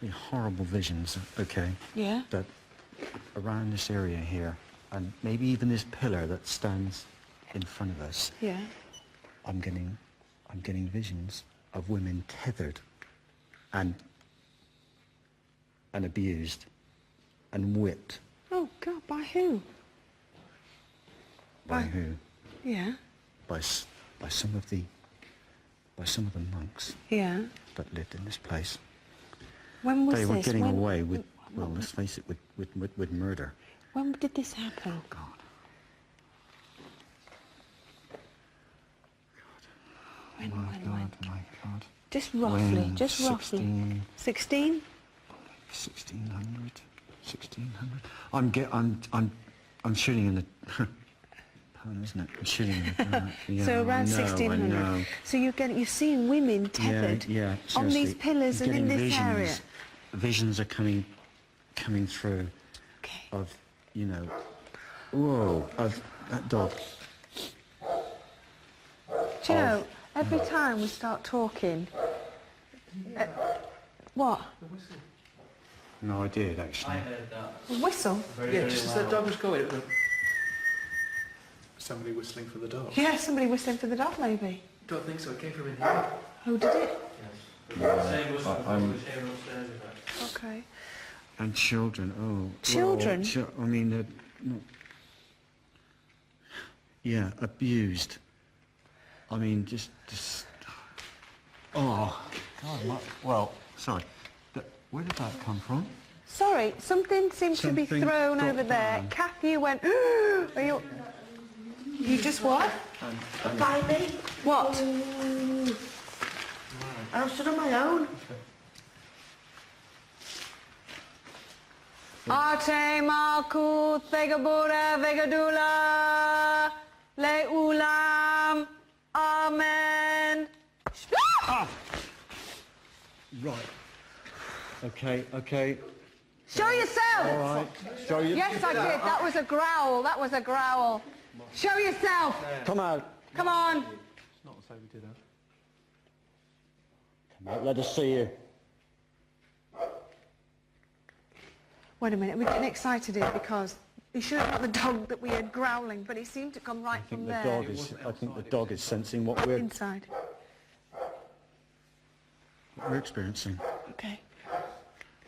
really horrible visions, okay? Yeah? That around this area here, and maybe even this pillar that stands in front of us. Yeah. I'm getting visions of women tethered and abused and whipped. Oh God, by who? By who? Yeah. By some of the monks Yeah. that lived in this place. When was They were this? getting When- away with, well, let's face it, with murder. When did this happen? Oh, God. When? My God. Just roughly, When? just roughly. 16? 1600. 1600. I'm shooting in the pun, isn't it? I'm shooting in the dark. Yeah, So around I know, 1600. I know. So you're seeing women tethered yeah, on these seriously. pillars and in Getting this visions. area. Visions are coming through. Okay. Of, you know, whoa, of that dog. Do you know, every time we start talking... what? No, I did actually. A whistle? Yeah, just as the dog was going. Somebody whistling for the dog. Yeah, somebody whistling for the dog, maybe. Don't think so. It came from in here. Who did it? I'm, Okay. and children. Oh, Children? Well, I mean, they're not. Yeah, abused. I mean, just. Oh, God. Well, sorry. Where did that come from? Sorry, something seems to be Something thrown dropped over there. down. Kath, you went... Are you... You just what? By me. What? I stood on my own. Ate Malkut Vegabura Vegadula Le Ulam Amen. Right. Okay. Show yourself! All right. Show you. Yes, I did. That was a growl. That was a growl. Show yourself! Come out. Come on. It's not to say we did that. Come out. Let us see you. Wait a minute, we're getting excited here because he should have got the dog that we had growling, but he seemed to come right from there. I think the dog is sensing what we're Inside. experiencing. Okay.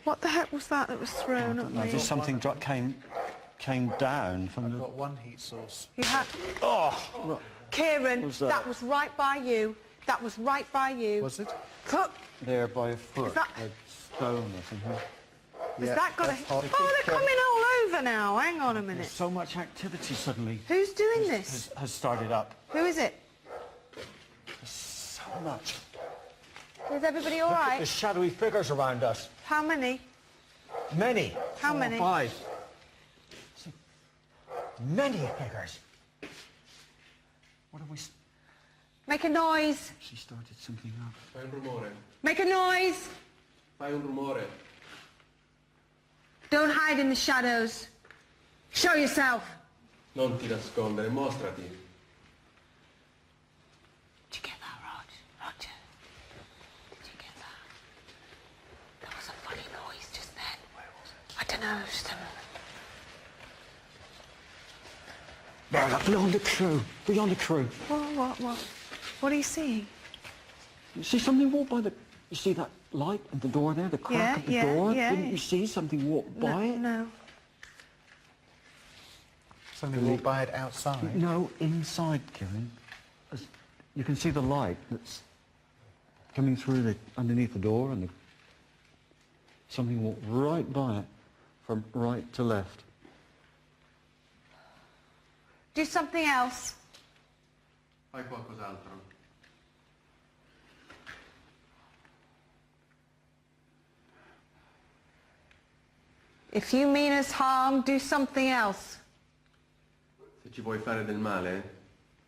What the heck was that was thrown at me? Just something came down from the. Got one heat source. You had... Oh. Kieran, What's that? that? Was right by you. That was right by you. Was it? Look, There by a foot, that- a stone or something. has that got a... that's hard. Oh, they're coming all over now. Hang on a minute. So much activity suddenly Who's doing this? has started up. Who is it? much. Is everybody all Look at right? the shadowy figures around us. How many? Many. How 4 or many? 5. Many figures. What have we... Make a noise. She started something up. Fai un rumore. Make a noise. Fai un rumore. Don't hide in the shadows. Show yourself. Non ti nascondere, mostrati. Did you get that, Roger? Did you get that? There was a funny noise just then. Where was it? I don't know. There, look, beyond the crew. Beyond the crew. What? What are you seeing? You see something walk by the... You see that light at the door there? The crack of the door? Didn't you see something walk by it? No. Somebody walked by it outside? No, inside, Kieran. You can see the light that's coming through underneath the door, and something walked right by it, from right to left. Do something else. Fai qualcos'altro. If you mean us harm, do something else. Se ci vuoi fare del male,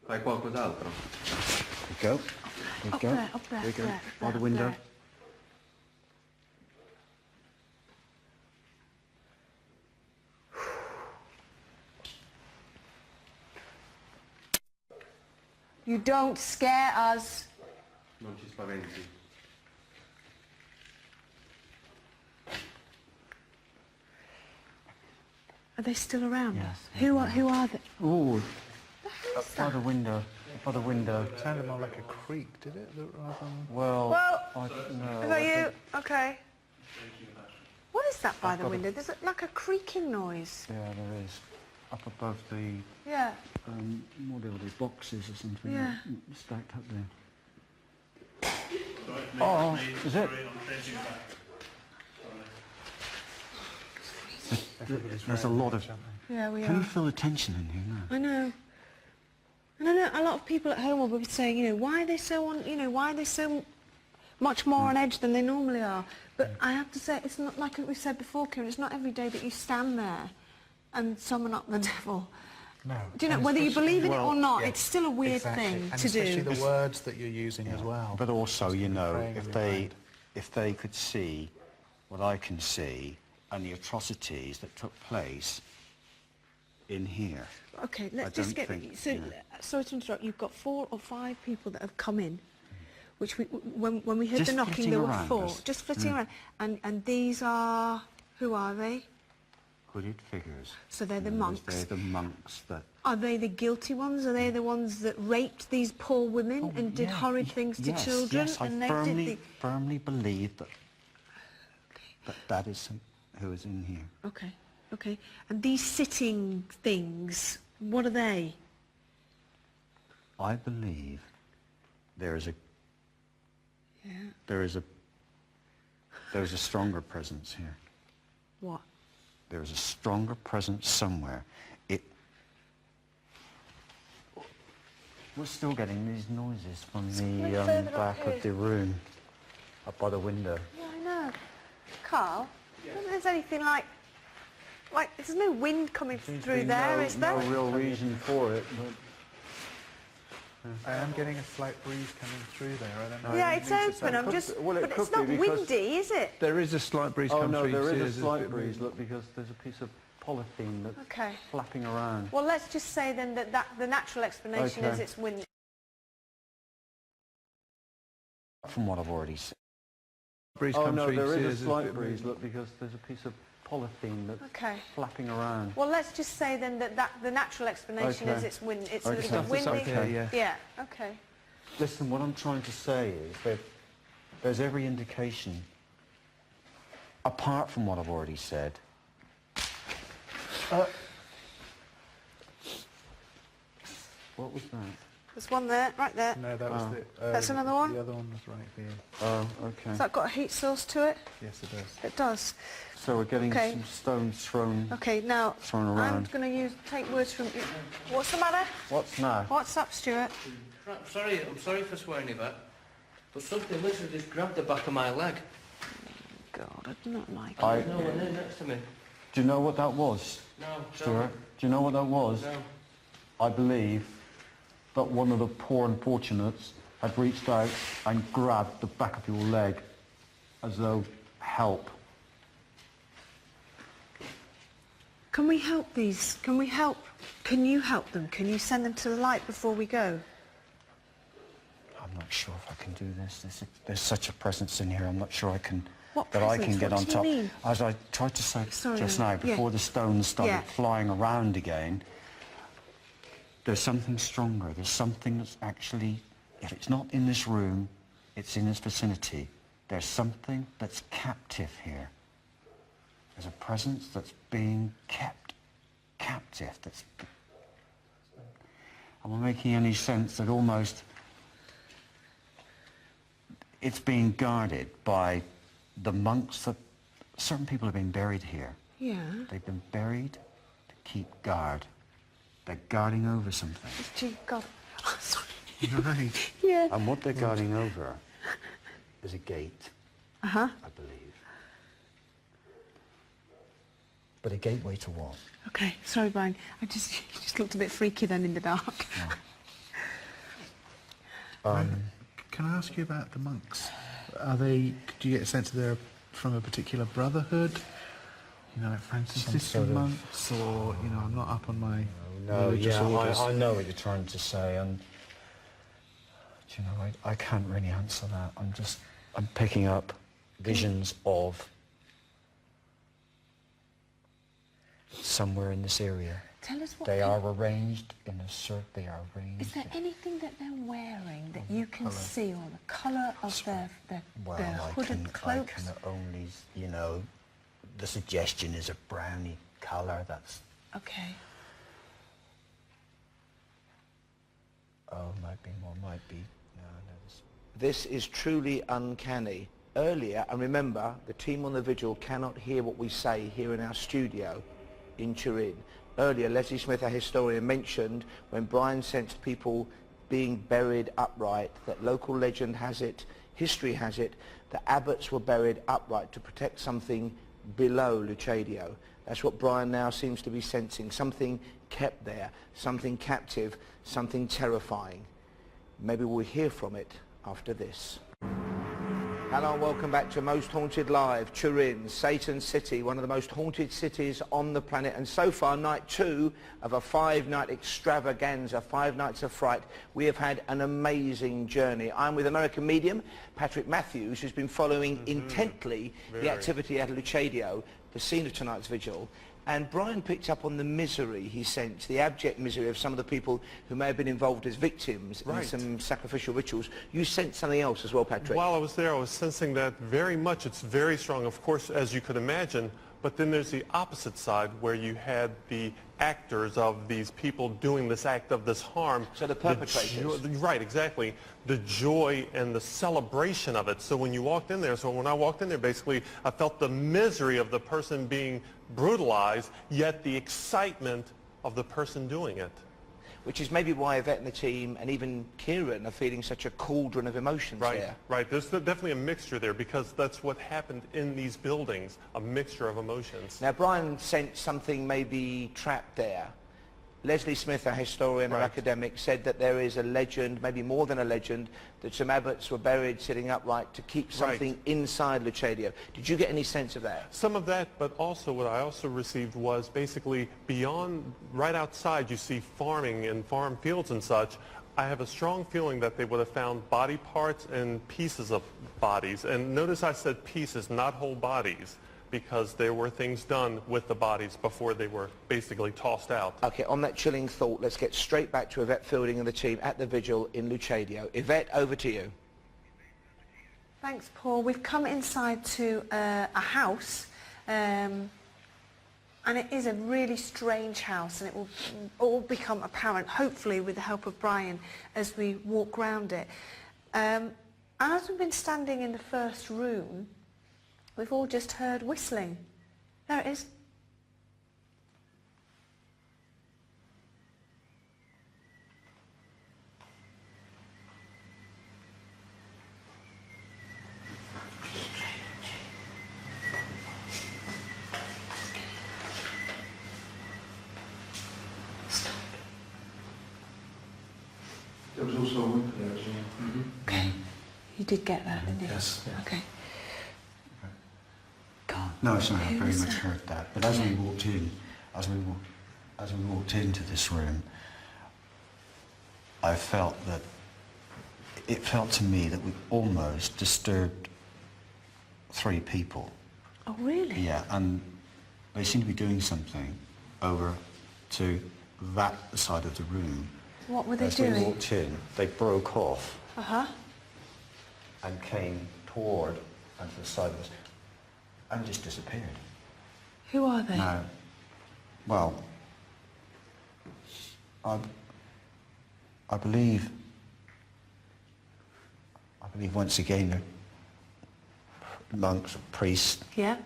fai qualcos'altro. There you go. There you Up go. there, up there, There you go. there, By the there, window. there. You don't scare us. Non ci spaventi. Are they still around? Yes. Who are they? Oh, up by the window. By the window. It sounded more like a creak, did it? Rather than... Well, Well, no. is that you? Okay. What is that by the window? There's like a creaking noise. Yeah, there is. Up above the, Yeah. what are these boxes or something? Yeah. Stacked up there. Oh, is it? There's a lot of... Yeah, we Can you are. feel the tension in here now? I know. And I know a lot of people at home will be saying, you know, why are they so why are they so much more on edge than they normally are? But I have to say, it's not like we said before, Kieran, it's not every day that you stand there and summon up the devil. No. Do you know, And whether you especially- believe in it or not, yeah, it's still a weird exactly. thing and to especially do. the words that you're using as well. But also, you know, Praying if in they, your mind. if they could see what I can see and the atrocities that took place in here. Okay, let's I just don't get... think, So, you know. sorry to interrupt, you've got 4 or 5 people that have come in, which when we heard Just the knocking, flitting there were around 4, us. just flitting around. And these are... Who are they? Hooded figures. So they're the You know, monks. They're the monks that... Are they the guilty ones? Are they the ones that raped these poor women and did horrid things to yes, children? Yes, I and they firmly, did firmly believe that that is who is in here. Okay, okay. And these sitting things, what are they? I believe there is a Yeah. there is a stronger presence here. What? There is a stronger presence somewhere. We're still getting these noises from the further up back here. of the room, up by the window. Yeah, I know. Carl, I don't think there's anything like there's no wind coming through there, is there? No real reason for it, but... I am getting a slight breeze coming through there. I don't know. Yeah, it's open. I'm just... well, it but could it's not be because- windy, is it? There is a slight breeze Oh coming no, through. there You see is a there's slight bit of breeze, look, because there's a piece of polythene that's Okay. flapping around. Well, let's just say then that the natural explanation is Okay. it's wind. From what I've already said. breeze Oh comes no, through. You there see is a there's slight bit of breeze, look, because there's a piece of polythene that's Okay. flapping around. Well, let's just say then that the natural explanation Okay. is it's wind. It's Okay. a little Stuff bit that's windy. up here, yeah. Yeah. Okay. Listen, what I'm trying to say is that there's every indication, apart from what I've already said. What was that? There's one there, right there. No, that was the... That's another one? The other one was right here. Oh, okay. Has that got a heat source to it? Yes, it does. It does. So we're getting Okay. some stones thrown. Okay, now Thrown I'm around. going to take words from you. What's the matter? What's now? What's up, Stuart? I'm sorry for swearing you that. But something literally just grabbed the back of my leg. God, I do not like it. And there's no one there next to me. Do you know what that was, No, Stuart? Do you know what that was? No. I believe that one of the poor unfortunates had reached out and grabbed the back of your leg as though help. Can we help these? Can we help? Can you help them? Can you send them to the light before we go? I'm not sure if I can do this. There's such a presence in here. I'm not sure I can. What that I presence? can get What on do you top. mean? As I tried to say Sorry, just now, yeah. before the stones started Yeah. flying around again, there's something stronger. There's something that's actually, if it's not in this room, it's in this vicinity. There's something that's captive here. There's a presence that's being kept captive. That's. Am I making any sense that almost it's being guarded by the monks that certain people have been buried here. Yeah. They've been buried to keep guard. They're guarding over something. Gee, God. Oh, sorry. Right. Yeah. And what they're guarding over is a gate, Uh-huh. I believe. But a gateway to what? Okay, sorry, Brian. You just looked a bit freaky then in the dark. Can I ask you about the monks? Are they? Do you get a sense that they're from a particular brotherhood? You know, like Franciscan sort of- monks, or you know, I'm not up on my No, religious yeah, orders. I know what you're trying to say, and do you know, I can't really answer that. I'm picking up visions of somewhere in this area. Tell us what They are arranged in a circle. They are arranged. Is there anything that they're wearing that you can see, or the colour of their Well, hooded I cloaks? can only, you know, the suggestion is a browny colour. That's Okay. might be more, might be. No, This is truly uncanny. Earlier, and remember, the team on the vigil cannot hear what we say here in our studio in Turin. Earlier, Leslie Smith, our historian, mentioned when Brian sensed people being buried upright, that local legend has it, history has it, that abbots were buried upright to protect something below Lucadio. That's what Brian now seems to be sensing, something kept there, something captive, something terrifying. Maybe we'll hear from it after this. Hello and welcome back to Most Haunted Live, Turin, Satan's City, one of the most haunted cities on the planet, and so far night 2 of a 5-night extravaganza, 5 nights of fright. We have had an amazing journey. I'm with American medium Patrick Matthews, who's been following intently the activity at Lucadio, the scene of tonight's vigil. And Brian picked up on the misery he sensed, the abject misery of some of the people who may have been involved as victims in some sacrificial rituals. You sensed something else as well, Patrick. While I was there, I was sensing that very much. It's very strong, of course, as you could imagine. But then there's the opposite side where you had the actors of these people doing this act of this harm. So the perpetrators. Right, exactly. The joy and the celebration of it. So when you walked in there, when I walked in there, basically, I felt the misery of the person being brutalized, yet the excitement of the person doing it. Which is maybe why Yvette and the team, and even Kieran, are feeling such a cauldron of emotions there. Right. There's definitely a mixture there, because that's what happened in these buildings, a mixture of emotions. Now, Brian sensed something maybe trapped there. Leslie Smith, a historian or academic, said that there is a legend, maybe more than a legend, that some abbots were buried sitting upright to keep something inside Lucadio. Did you get any sense of that? Some of that, but also what I also received was basically beyond, right outside you see farming and farm fields and such. I have a strong feeling that they would have found body parts and pieces of bodies. And notice I said pieces, not whole bodies, because there were things done with the bodies before they were basically tossed out. Okay, on that chilling thought, let's get straight back to Yvette Fielding and the team at the vigil in Lucadio. Yvette, over to you. Thanks, Paul. We've come inside to a house, and it is a really strange house, and it will all become apparent, hopefully with the help of Brian, as we walk round it. As we've been standing in the first room, we've all just heard whistling. There it is. was also a window there as well. Okay. You did get that, didn't you? Yes. Okay. God. No, sorry, I Who very was much that? heard that. But as we walked in, as we walked into this room, I felt that it felt to me that we almost disturbed 3 people. Oh, really? Yeah, and they seemed to be doing something over to that side of the room. What were they As doing? we walked in, they broke off Uh-huh. and came toward and to the side of us and just disappeared. Who are they? Now, well, I believe once again the monks or priests Yeah.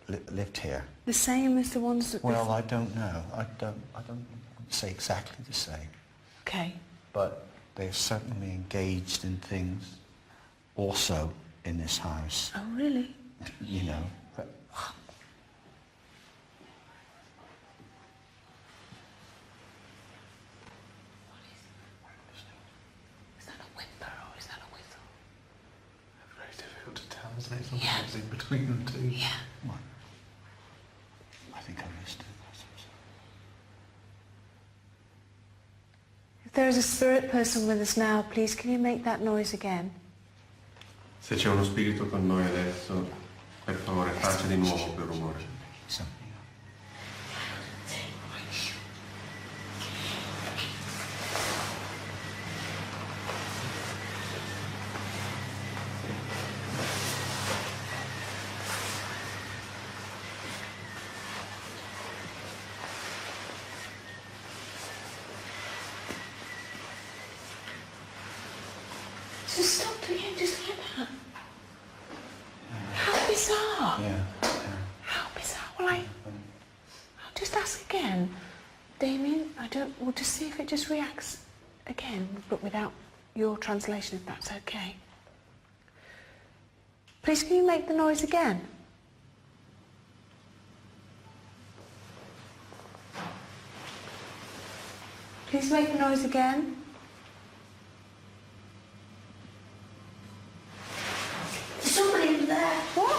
lived here. The same as the ones that... Well, I don't know. I don't say exactly the same. Okay. But they're certainly engaged in things also in this house. Oh, really? You know. Is that a whimper or is that a whistle? Very difficult to tell, isn't it? Sometimes in between them two. Yeah. What? I think I missed it. If there is a spirit person with us now, please can you make that noise again? Se c'è uno spirito con noi adesso, per favore faccia di nuovo quel rumore. Something. Just stop doing it just like that. How bizarre. Yeah. How bizarre. Well, I'll just ask again. Damien, we'll just see if it just reacts again, but without your translation, if that's okay. Please, can you make the noise again? Please make the noise again. There's somebody in there. What?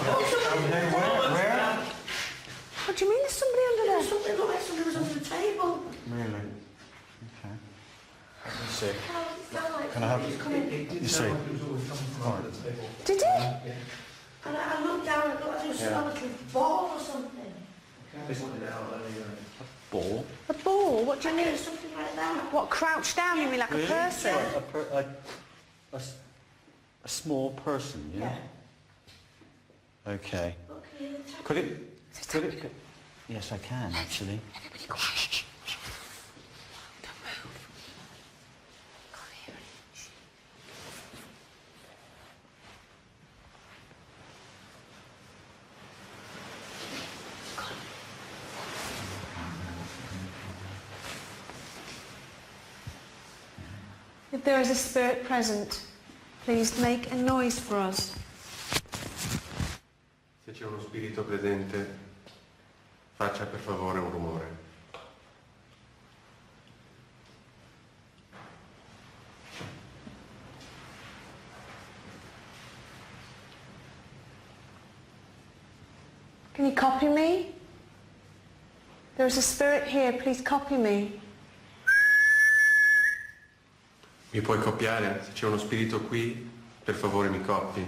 Where? What do you mean there's somebody under there? Something looked like somebody was under the table. Really? Okay. Let me see. It felt like Can I have somebody was coming. You see? Did it? And I looked down and it looked like it was a little ball or something. Ball? A ball? What do you mean? Something like that. What, crouched down? You mean like a person? A small person, yeah? Okay. Could it... Yes, I can, actually. Everybody quiet. Don't move. Can't hear it. If there is a spirit present, please make a noise for us. Se c'è uno spirito presente, faccia per favore un rumore. Can you copy me? There is a spirit here, please copy me. Mi puoi copiare? Se c'è uno spirito qui, per favore mi copi.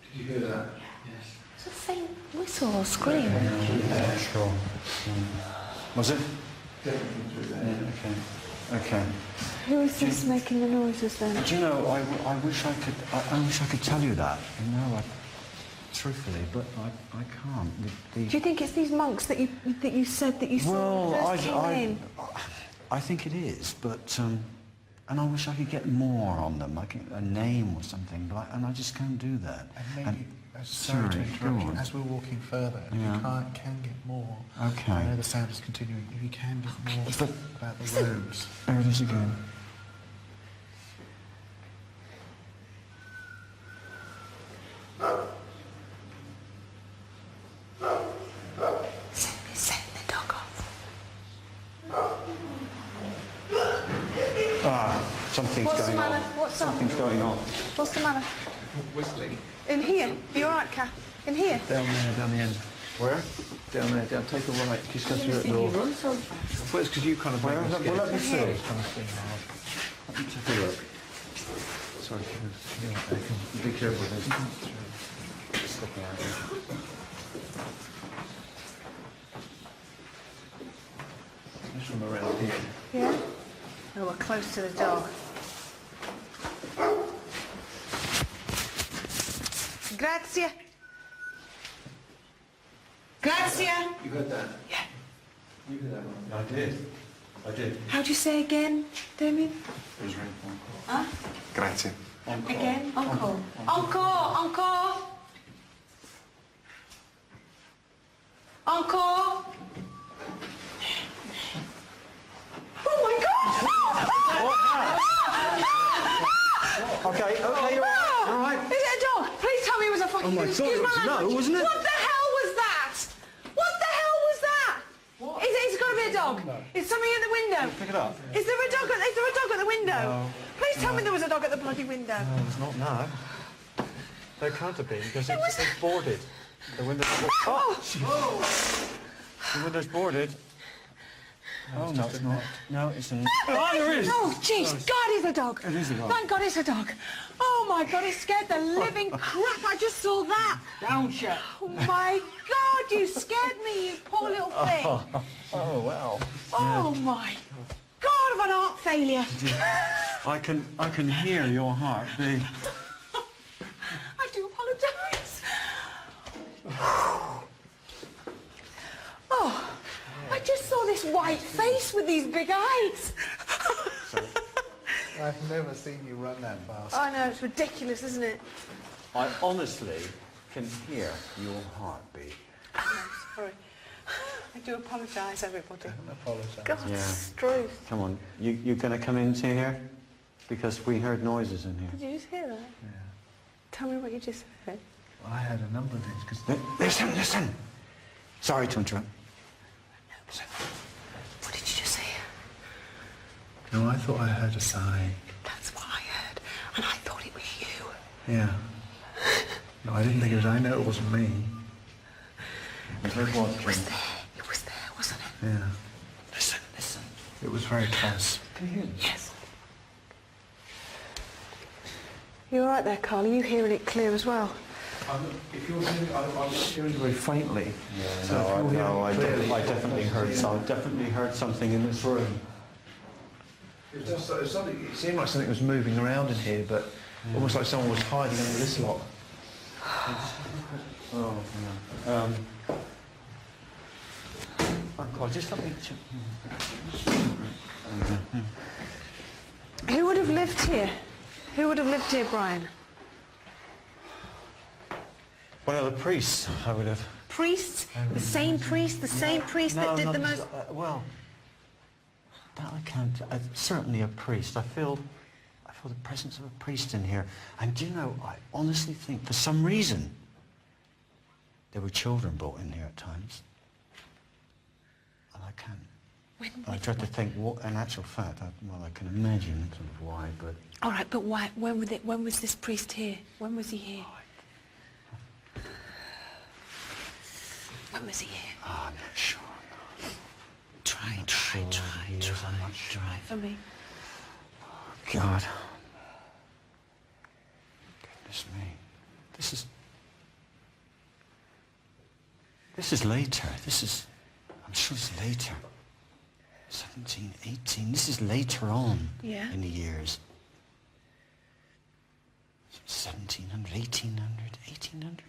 Did you hear that? Yes. It's a faint whistle or scream. Yeah, sure. Was it? Yeah, Okay. Okay. Who is this making the noises then? Do you know, I wish I could tell you that, you know, truthfully, but I can't. Do you think it's these monks that you said that you saw when you first came in? I think it is, but and I wish I could get more on them, like a name or something, but I just can't do that. And maybe, sorry to interrupt you, as we're walking further, if you can get more, Okay. I know the sound is continuing, if you can get more about the rooms. There it is again. Something's What's the going matter? on. What's up? Something's going on. What's the matter? Whistling. In here? Are you alright, Kath? In here? Down there, down the end. Where? Down there, down. Take a right. Just go through that door. Well, it's because you kind of... Where? Well, Let me see. Let me take a look. Sorry, be careful. There's slipping out here. Just from around here. Yeah? Oh, we're close to the dog. Grazie. Grazie. You heard that? Yeah. You heard that one? I did. I did. How do you say again, Damien? It was really fun. Huh? Grazie. Again? Encore. Encore. Encore. Encore. Oh my God! Okay, you're all right. Is it a dog? Please tell me it was a fucking... Oh my God, excuse it was my no, language. wasn't it? What the hell was that? What the hell was that? What? It's got to be a dog. It's something at the window. Pick it up. Is there a dog at the window? No. Please tell me there was a dog at the bloody window. No, it's not now. There can't have been because it's boarded. The window's The window's boarded. Oh, no, it's not. No, it's not. Oh, there is! Oh, jeez, God, it's a dog. It is a dog. Thank God it's a dog. Oh, my God, it scared the living crap. I just saw that. Don't you? Oh, my God, you scared me, you poor little thing. Oh, wow. Oh, my God, of an heart failure. I can hear your heart beat. I do apologise. Oh, I just saw this white face with these big eyes. I've never seen you run that fast. I know, it's ridiculous, isn't it? I honestly can hear your heartbeat. Sorry. I do apologise, everybody. Don't apologise. God's truth. Come on, you're going to come into here? Because we heard noises in here. Did you just hear that? Yeah. Tell me what you just heard. I had a number of things because Listen! Sorry to interrupt. What did you just say? no, I thought I heard a sigh. That's what I heard, and I thought it was you. Yeah. No, I didn't think it was. I know it wasn't me. It was there. It was there, wasn't it? Yeah. Listen. It was very close. Yes. You all right there, Carl? Are you hearing it clear as well? If you're hearing, I'm hearing very faintly. Yeah, So if you're I hearing clearly- definitely heard something in this room. It was just something. It seemed like something was moving around in here, but almost like someone was hiding under this lot. Oh, yeah. Oh God, just let me... Who would have lived here? Who would have lived here, Brian? One of the priests, I would have... Priests? The same priest that did the most... well, that I can't... certainly a priest. I feel the presence of a priest in here. And do you know, I honestly think, for some reason, there were children brought in here at times. And I can't... I tried to think, what, in actual fact, I can imagine sort of why, but... All right, but why? When was this priest here? When was he here? When was he here? Oh, I'm not sure. Try for me. God. Goodness me. This is later. I'm sure it's later. 17, 18. This is later on in the years. 1700, 1800.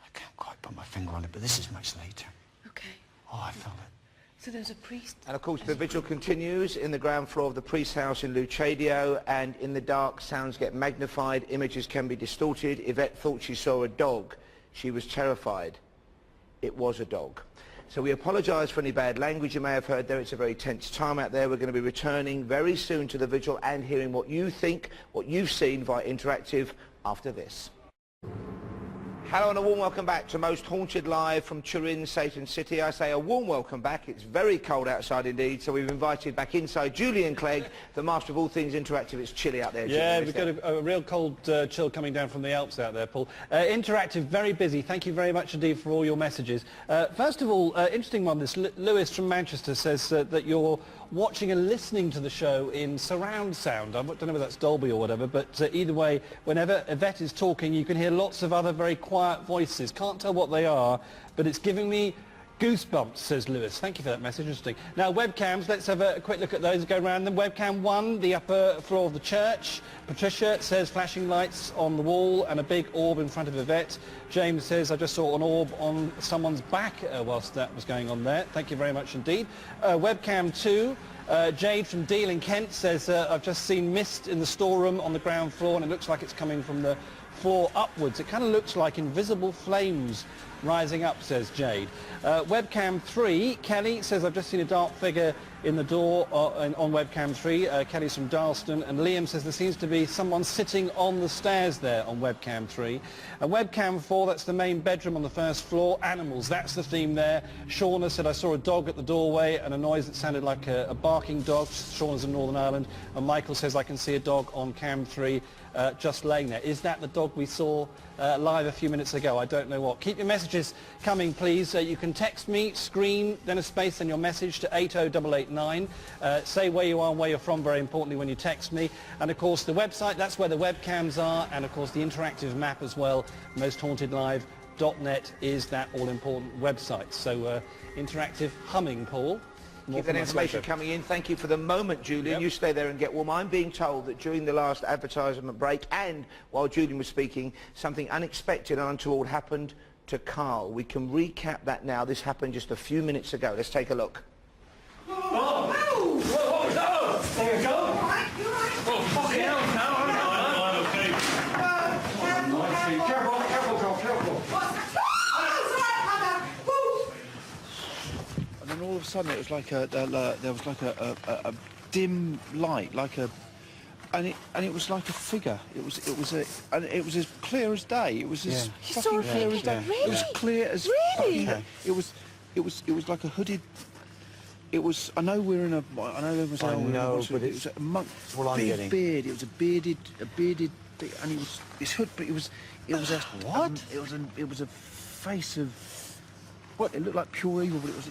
I can't quite put my finger on it, but this is much later. Okay. Oh, I felt it. So there's a priest. And of course the vigil continues in the ground floor of the priest's house in Luchadio, and in the dark sounds get magnified, images can be distorted. Yvette thought she saw a dog. She was terrified. It was a dog. So we apologise for any bad language you may have heard there. It's a very tense time out there. We're going to be returning very soon to the vigil and hearing what you think, what you've seen via Interactive after this. Hello and a warm welcome back to Most Haunted Live from Turin, Satan City. I say a warm welcome back. It's very cold outside indeed, so we've invited back inside Julian Clegg, the master of all things interactive. It's chilly out there. Yeah, Julian, we've got a real cold chill coming down from the Alps out there, Paul. Interactive, very busy. Thank you very much indeed for all your messages. First of all, interesting one. This Lewis from Manchester says that you're watching and listening to the show in surround sound. I don't know whether that's Dolby or whatever, but either way, whenever Yvette is talking, you can hear lots of other very quiet voices. Can't tell what they are, but it's giving me goosebumps, says Lewis. Thank you for that message. Interesting. Now, webcams, let's have a quick look at those, go around them. Webcam 1, the upper floor of the church. Patricia says flashing lights on the wall and a big orb in front of Yvette. James says, I just saw an orb on someone's back whilst that was going on there. Thank you very much indeed. Webcam 2, Jade from Deal in Kent says, I've just seen mist in the storeroom on the ground floor and it looks like it's coming from the floor upwards. It kind of looks like invisible flames rising up, says Jade. Webcam 3, Kelly says, I've just seen a dark figure in the door on webcam 3. Kelly's from Darlston. And Liam says there seems to be someone sitting on the stairs there on webcam 3. Webcam 4, that's the main bedroom on the first floor. Animals, that's the theme there. Shauna said, I saw a dog at the doorway and a noise that sounded like a barking dog. Shauna's in Northern Ireland. And Michael says, I can see a dog on cam 3 just laying there. Is that the dog we saw live a few minutes ago? I don't know what. Keep your messages coming, please. You can text me, screen, then a space, then your message to 80889. Say where you are and where you're from, very importantly, when you text me. And, of course, the website, that's where the webcams are. And, of course, the interactive map as well, mosthauntedlive.net is that all-important website. So, interactive humming, Paul. Keep that information coming in. Thank you for the moment, Julian. Yep. You stay there and get warm. I'm being told that during the last advertisement break and while Julian was speaking, something unexpected and untoward happened to Carl. We can recap that now. This happened just a few minutes ago. Let's take a look. Oh! What was that? There you go. Oh, fucking hell, Carl. I'm okay. Careful, careful, Carl, careful. And then all of a sudden it was like there was like a dim light, like a, and it was like a figure. It was as clear as day. It was as fucking clear as day. Really? It was clear as Really? fucking. It was like a hooded. It was. I know we're in a. I know there was. I know, but it was a monk. what I'm big getting. beard. It was a bearded. And it was his hood, but it was a What? It was a face of. What? It looked like pure evil, but it was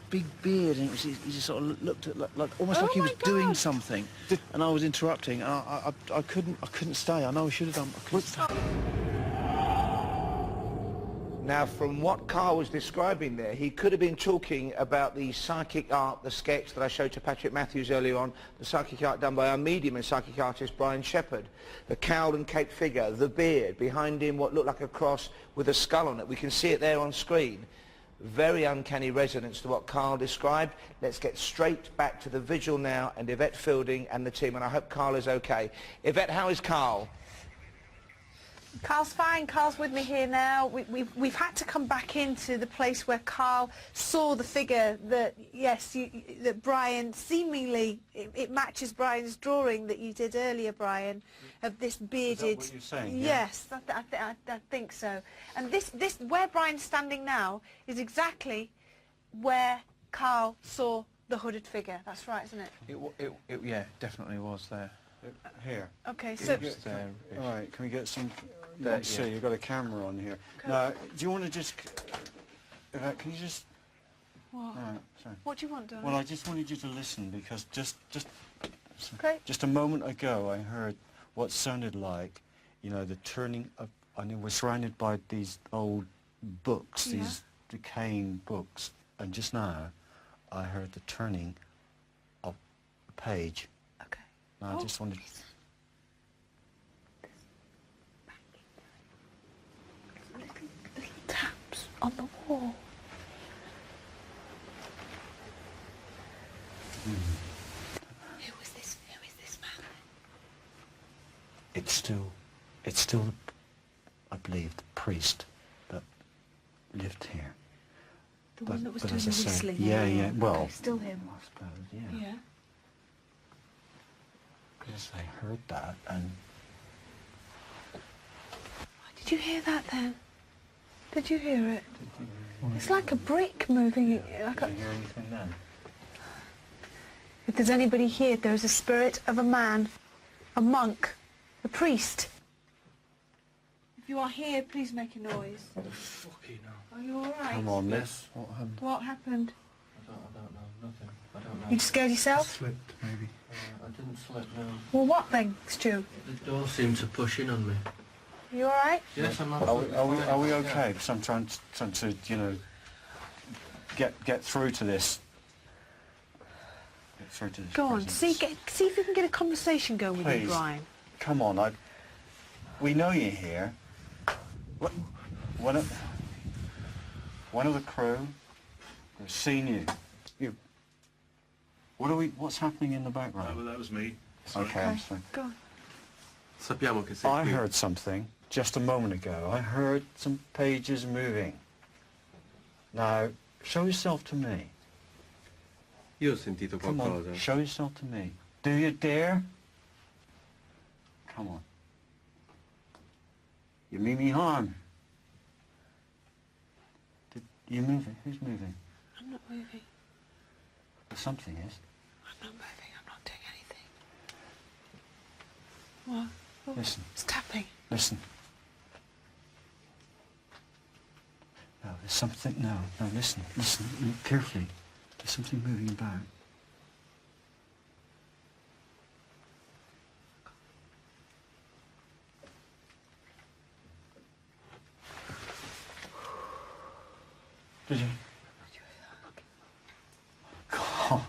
big beard, and he just sort of looked at like almost like he was doing something, and I was interrupting. And I couldn't stay. I know I should have done. I couldn't stay. Now, from what Carl was describing there, he could have been talking about the psychic art, the sketch that I showed to Patrick Matthews earlier on, the psychic art done by our medium and psychic artist Brian Shepherd. The cowled and caped figure, the beard, behind him what looked like a cross with a skull on it. We can see it there on screen. Very uncanny resonance to what Carl described. Let's get straight back to the vigil now and Yvette Fielding and the team, and I hope Carl is okay. Yvette, how is Carl? Carl's fine. Carl's with me here now. We've had to come back into the place where Carl saw the figure that, yes, that Brian seemingly, it matches Brian's drawing that you did earlier, Brian, of this bearded... Is that what you're saying? Yes, I think so. And this where Brian's standing now is exactly where Carl saw the hooded figure. That's right, isn't it? It yeah, definitely was there. Here. Okay, so... All right, can we get some... There, Let's see, you've got a camera on here. Now, do you want to just... can you just... What? All right, sorry. What do you want, darling? Well, I just wanted you to listen because Okay. just a moment ago I heard what sounded like, you know, the turning of... I mean, we're surrounded by these old books, these decaying books, and just now I heard the turning of a page. Okay. Now, I just wanted... Little taps on the wall. Who is this man? It's still, I believe, the priest that lived here. The one that was but doing as the I say, whistling. yeah, well, Okay, still him. I suppose, yeah. Yeah. Because I heard that, and Did you hear that then? Did you hear it? It's like a brick moving. Did you hear anything then? If there's anybody here, there's a spirit of a man, a monk, a priest. If you are here, please make a noise. Fucking hell. Are you all right? Come on, Yes. What happened? What happened? I don't know. Nothing. I don't know. You scared yourself? Slipped, maybe. I didn't slip, no. Well, what then, Stu? The door seemed to push in on me. You all right? Yes, I'm Are we okay? Because I'm trying to, you know, get through to this. Get through to this. Go on, presence. see if you can get a conversation going with you, Please. Brian. Come on, we know you're here. One of the crew has seen you. What's happening in the background? Well, that was me. Okay, I'm sorry. Go on. Sappiamo che sei I qui. heard something just a moment ago. I heard some pages moving. Now, show yourself to me. Io ho sentito Come qualcosa. on, show yourself to me. Do you dare? Come on. You mean me harm. You moving? Who's moving? I'm not moving. Something is. I'm not moving. I'm not doing anything. What? Oh, Listen. it's tapping. Listen. No, there's something. No, listen. Listen carefully. There's something moving about. Did you? God.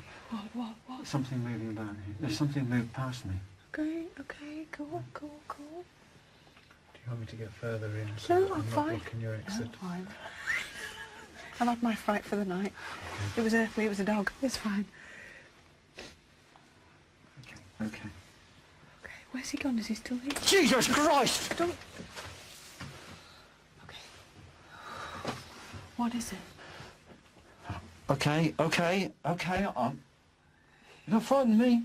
What? Something moving about here. There's something moved past me. Okay, go on. Do you want me to get further in? No, I'm not fine. blocking your exit. No, fine. I've had my fright for the night. It was a dog. It's fine. Okay. Okay, where's he gone? Is he still here? Jesus Christ! Don't... Okay. What is it? Okay. You're not frightening me.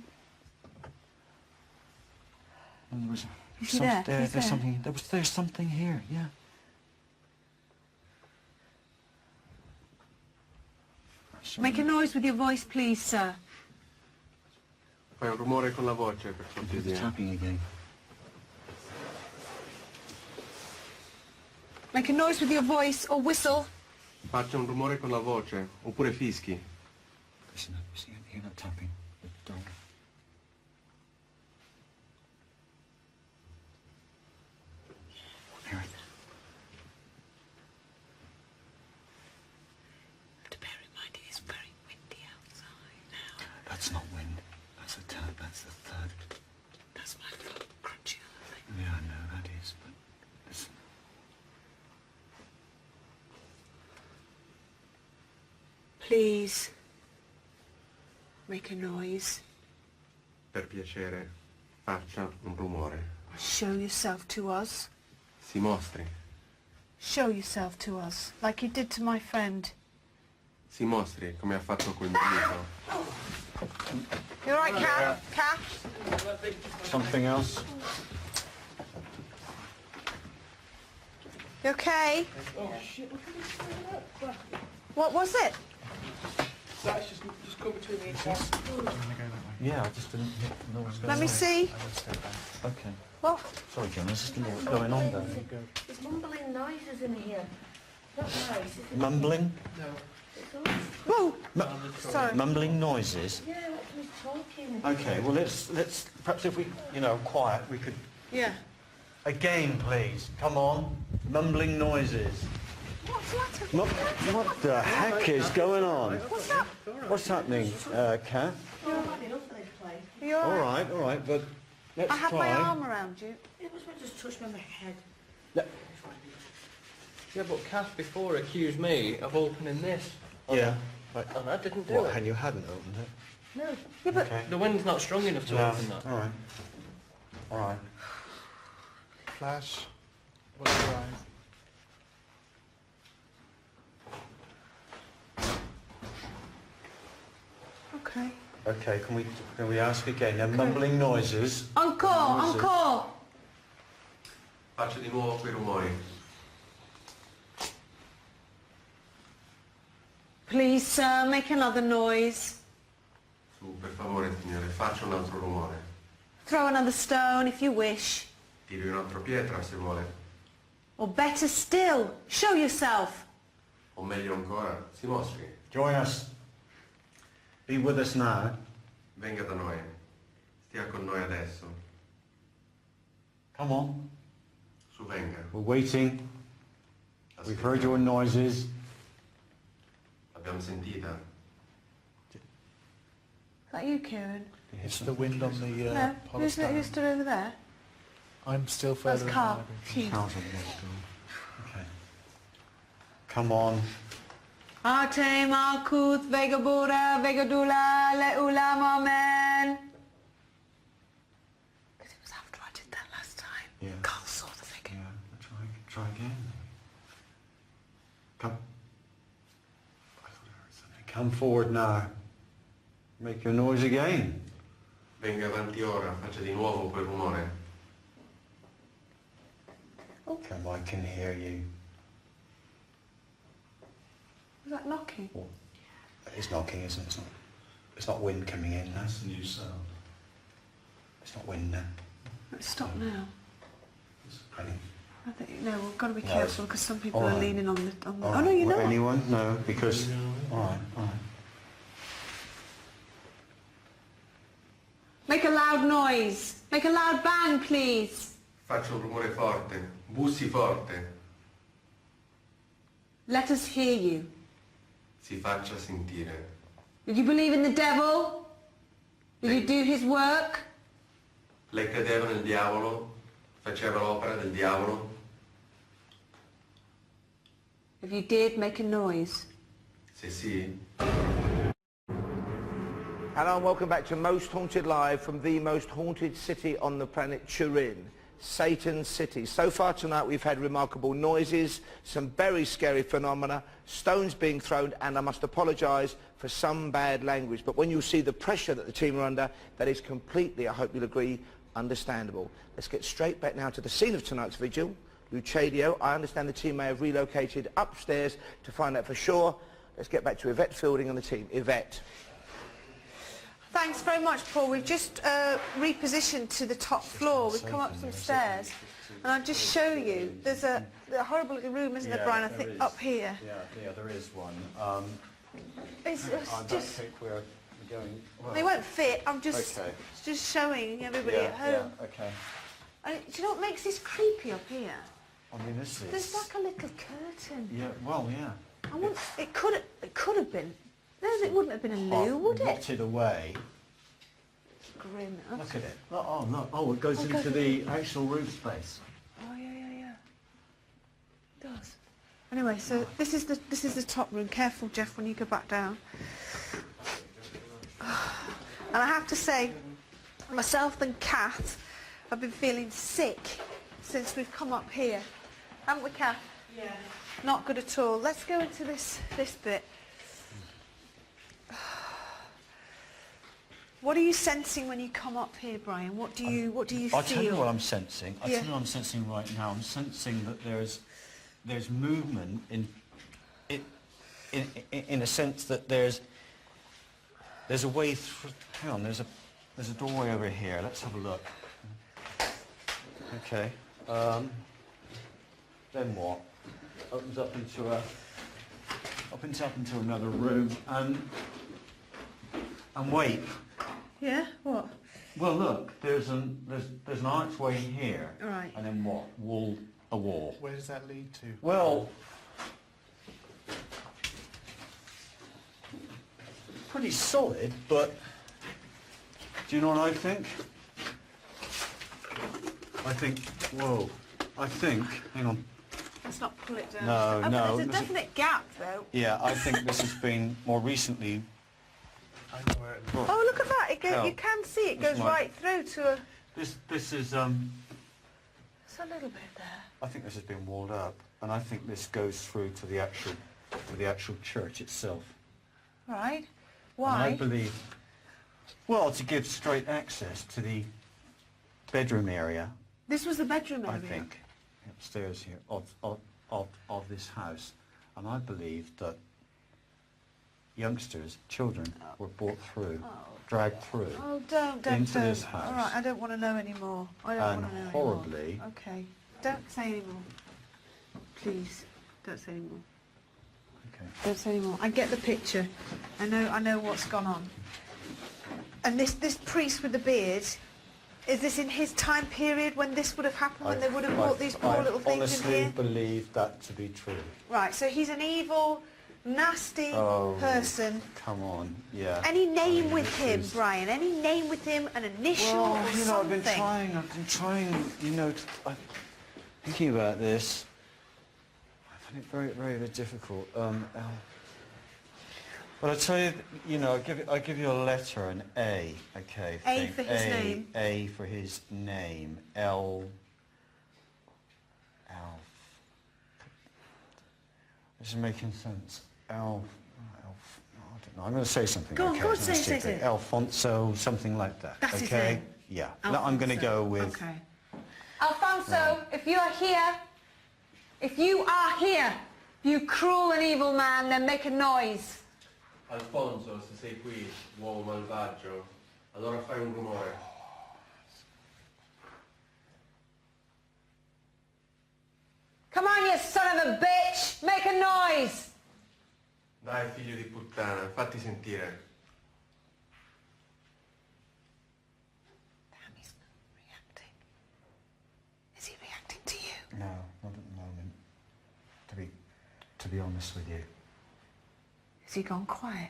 And Is he there? He's There's there. something. There's something here. Yeah. Make a noise with your voice, please, sir. Fai un rumore con la voce, per Do the cortesia. tapping again. Make a noise with your voice or whistle. Faccia un rumore con la voce, oppure fischi. Listen, you're not tapping. Don't. Hear it. To bear in mind, it is very windy outside now. That's not wind. That's a tap. That's the third. That's my foot crunching on the thing. Yeah, I know that is. But listen. Please. Make a noise. Per piacere, faccia un rumore. Show yourself to us. Si mostri. Show yourself to us, like you did to my friend. Si mostri, come ha fatto col mio amico. You all right, Kat? Something else? You okay? Oh shit, look at this. What was it? That's just come between me and Cass. Yeah, I just didn't know what was going on. Let me see. Okay. What? Sorry, John. There's just a lot going on there. There's mumbling noises in here. Not nice. Is it? Mumbling? No. It's all... Whoa! Sorry. Mumbling noises? Yeah, what's me talking? Okay, well let's perhaps if we, quiet, we could Yeah. again, please. Come on, mumbling noises. What the heck is going on? What's happening, Kat? You're bad enough for this place. You all right? All right, but let's I have try. my arm around you. It was when it just touched me on the head. Yeah, but Cass before accused me of opening this. Yeah. And I didn't do What? it. And you hadn't opened it? No. Yeah, but Okay. The wind's not strong enough to No. open that. All right. All right. Flash. What's your eyes? okay. Okay. Can we ask again? They're mumbling noises. Encore! Faccia di nuovo quei rumori. Please, sir, make another noise. Su, per favore, signore, faccia un altro rumore. Throw another stone if you wish. Tiri un'altra pietra se vuole. Or better still, show yourself. O meglio ancora, si mostri. Join us. Be with us now. Venga da noi. Stia con noi adesso. Come on. Su, venga. We're waiting. We've heard your noises. L'abbiamo sentita. Is that you, Kieran? It's the wind on the No. Who's stood over there? I'm still further That's in Carl. the library. Okay. Come on. Arte Malkuth Vegabura Vegadula Leulam Amen. Because it was after I did that last time. Yeah. Carl saw the figure. Yeah, try again. Come. I thought I heard something. Come forward now. Make your noise again. Venga avanti ora, faccia di nuovo quel rumore. Come, I can hear you. Was that knocking? It's knocking, isn't it? It's not wind coming in now. That's a new sound. It's not wind now. Let's stop now. Any- I think, no, we've got to be No, careful because some people all are right. leaning on the... All Oh right. no, you're Well, not. anyone? No, because... All right. Make a loud noise. Make a loud bang, please. Faccia un rumore forte. Bussi forte. Let us hear you. Si faccia sentire. Did you believe in the devil? Did you do his work? Lei credeva nel diavolo? Faceva l'opera del diavolo? If you did, make a noise. Se sì, Hello and welcome back to Most Haunted Live from the most haunted city on the planet, Turin, Satan's city. So far tonight we've had remarkable noises, some very scary phenomena, stones being thrown, and I must apologise for some bad language. But when you see the pressure that the team are under, that is completely, I hope you'll agree, understandable. Let's get straight back now to the scene of tonight's vigil, Lucadio. I understand the team may have relocated upstairs to find out for sure. Let's get back to Yvette Fielding and the team. Yvette. Thanks very much, Paul. We've just repositioned to the top floor. We've come up some stairs, and I'll just show you. There's a horrible little room, isn't there, Brian? I think up here. Yeah, there is one. It's I don't just... think we're going... Well, They won't fit. I'm just Okay. just showing everybody at home. Yeah, okay. And do you know what makes this creepy up here? I mean, this is... There's like a little curtain. Yeah, well, yeah. I want, it could have been. No, it wouldn't have been a loo, would it? Rotted away. Grim. Look at it. Oh, look. Oh, it goes into the actual roof space. Oh yeah. It does. Anyway, so this is the top room. Careful, Jeff, when you go back down. And I have to say, myself and Kath have been feeling sick since we've come up here, haven't we, Kath? Yeah. Not good at all. Let's go into this bit. What are you sensing when you come up here, Brian? What do you feel? I'll tell you what I'm sensing. I'll tell you what I'm sensing right now. I'm sensing that there's movement in a sense that there's a way through. Hang on, there's a doorway over here. Let's have a look. Okay. Then what? Opens up into another room and wait. Yeah. What? Well, look. There's an archway here. Right. And then what? A wall. Where does that lead to? Well, pretty solid, but do you know what I think? Whoa. Hang on. Let's not pull it down. No. There's a definite gap, though. Yeah, I think this has been more recently. I know where it leads. Oh, look at that! It goes. You can see it goes right through to a. This is It's a little bit there. I think this has been walled up, and I think this goes through to the actual church itself. Right. And Why? I believe, well, to give straight access to the bedroom area. This was the bedroom area. I think upstairs here of this house, and I believe that youngsters, children, were brought through, dragged through Oh, don't. into this All house. right, I don't want to know anymore. I don't And want to know horribly- anymore. Okay, don't say anymore. Please, don't say anymore. Okay. Don't say anymore. I get the picture. I know what's gone on. And this priest with the beard, is this in his time period when this would have happened, when they would have brought these poor little things in I here? honestly believe that to be true. Right, so he's an evil, nasty person. Come on, yeah. Any name with this him, is- Brian? Any name with him? An initial Well, or you know, something? I've been trying, you know, thinking about this. I find it very, very, very difficult. But I tell you, you know, I'll give you a letter, an A, okay? A for his name. A for his name. L. This is making sense. I don't know. I'm going to say something. Go on, okay? go on, It's not say it. secret. Alfonso, something like that. That's okay? his name. Yeah. No, I'm going to go with. Okay. Alfonso, if you are here, you cruel and evil man, then make a noise. Alfonso, se sei qui, uomo malvagio, allora fai un rumore. Come on, you son of a bitch, make a noise. Dai, figlio di puttana, fatti sentire. Damn, he's not reacting. Is he reacting to you? No, not at the moment. To be honest with you. Has he gone quiet?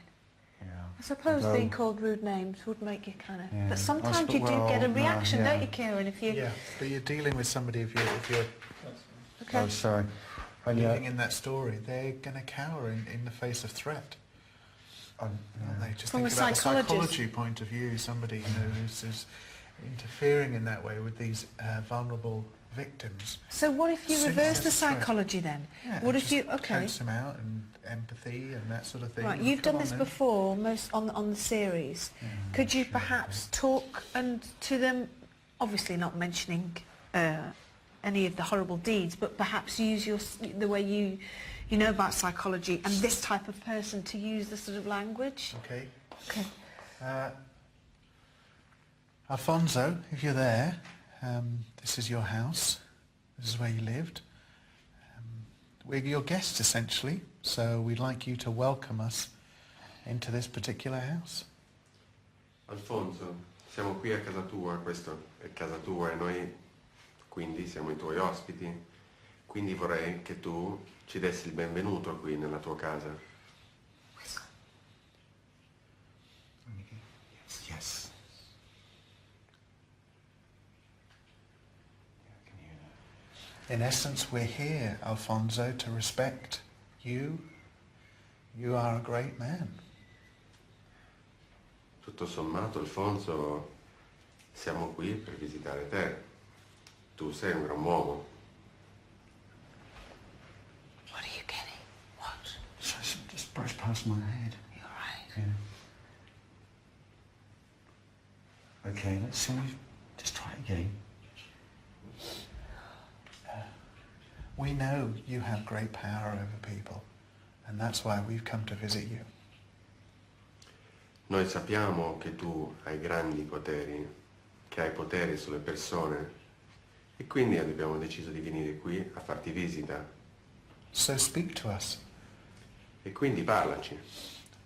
Yeah. I suppose Although- being called rude names would make you kind of... Yeah. But sometimes I you do get a well, no, reaction, yeah. don't you, Kieran? If you... Yeah, but you're dealing with somebody, if you're Okay. Oh, sorry. And living in that story, they're going to cower in the face of threat. Aren't they? Just From think a about the psychologist. psychology point of view, somebody who's interfering in that way with these vulnerable victims. So what if you Soon reverse as the it's threat. psychology then? Yeah, What if just you... Okay. coax them out and empathy and that sort of thing. Right, and you've come done on this then. before, most on the series. Could you perhaps talk to them, obviously not mentioning any of the horrible deeds, but perhaps use the way you know about psychology and this type of person to use the sort of language? Okay. Okay. Alfonso, if you're there, this is your house. This is where you lived. We're your guests, essentially, so we'd like you to welcome us into this particular house. Alfonso, siamo qui a casa tua, questa è casa tua e noi quindi siamo i tuoi ospiti. Quindi vorrei che tu ci dessi il benvenuto qui nella tua casa. Yes. In essence, we're here, Alfonso, to respect you. You are a great man. Tutto sommato, Alfonso, siamo qui per visitare te. Tu sei un gran uomo. What are you getting? What? Just brushed past my head. You're right. Yeah. Okay, let's see. Just try it again. We know you have great power over people, and that's why we've come to visit you. Noi sappiamo che tu hai grandi poteri, che hai potere sulle persone e quindi abbiamo deciso di venire qui a farti visita. So speak to us. E quindi parlaci.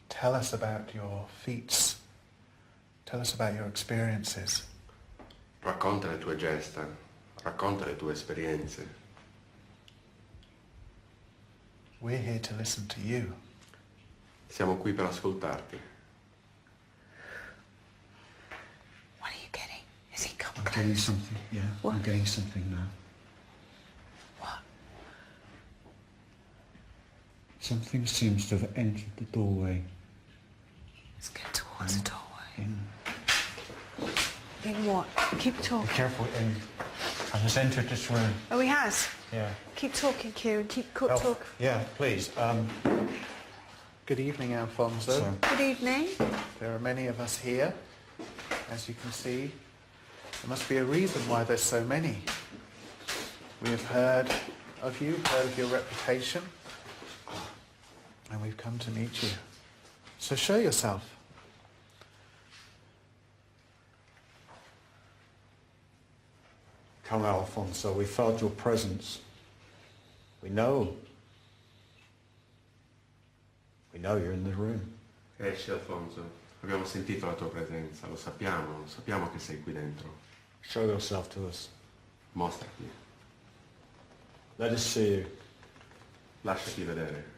Tell us about your feats. Tell us about your experiences. Racconta le tue gesta, racconta le tue esperienze. We're here to listen to you. Siamo qui per ascoltarti. What are you getting? Is he come I'm close? getting something, yeah. What? I'm getting something now. What? Something seems to have entered the doorway. Let's go towards the doorway. In, In what? Keep be talking. careful, I has entered this room. Oh, he has? Yeah. Keep talking, Kieran. Keep talking. Yeah, please. Good evening, Alfonso. So- Good evening. There are many of us here. As you can see, there must be a reason why there's so many. We have heard of you, heard of your reputation, and we've come to meet you. So show yourself. Come, Alfonso, we felt your presence. We know. We know you're in the room. Esci, Alfonso. Abbiamo sentito la tua presenza, lo sappiamo che sei qui dentro. Show yourself to us. Mostrati. Let us see you. Lasciati vedere.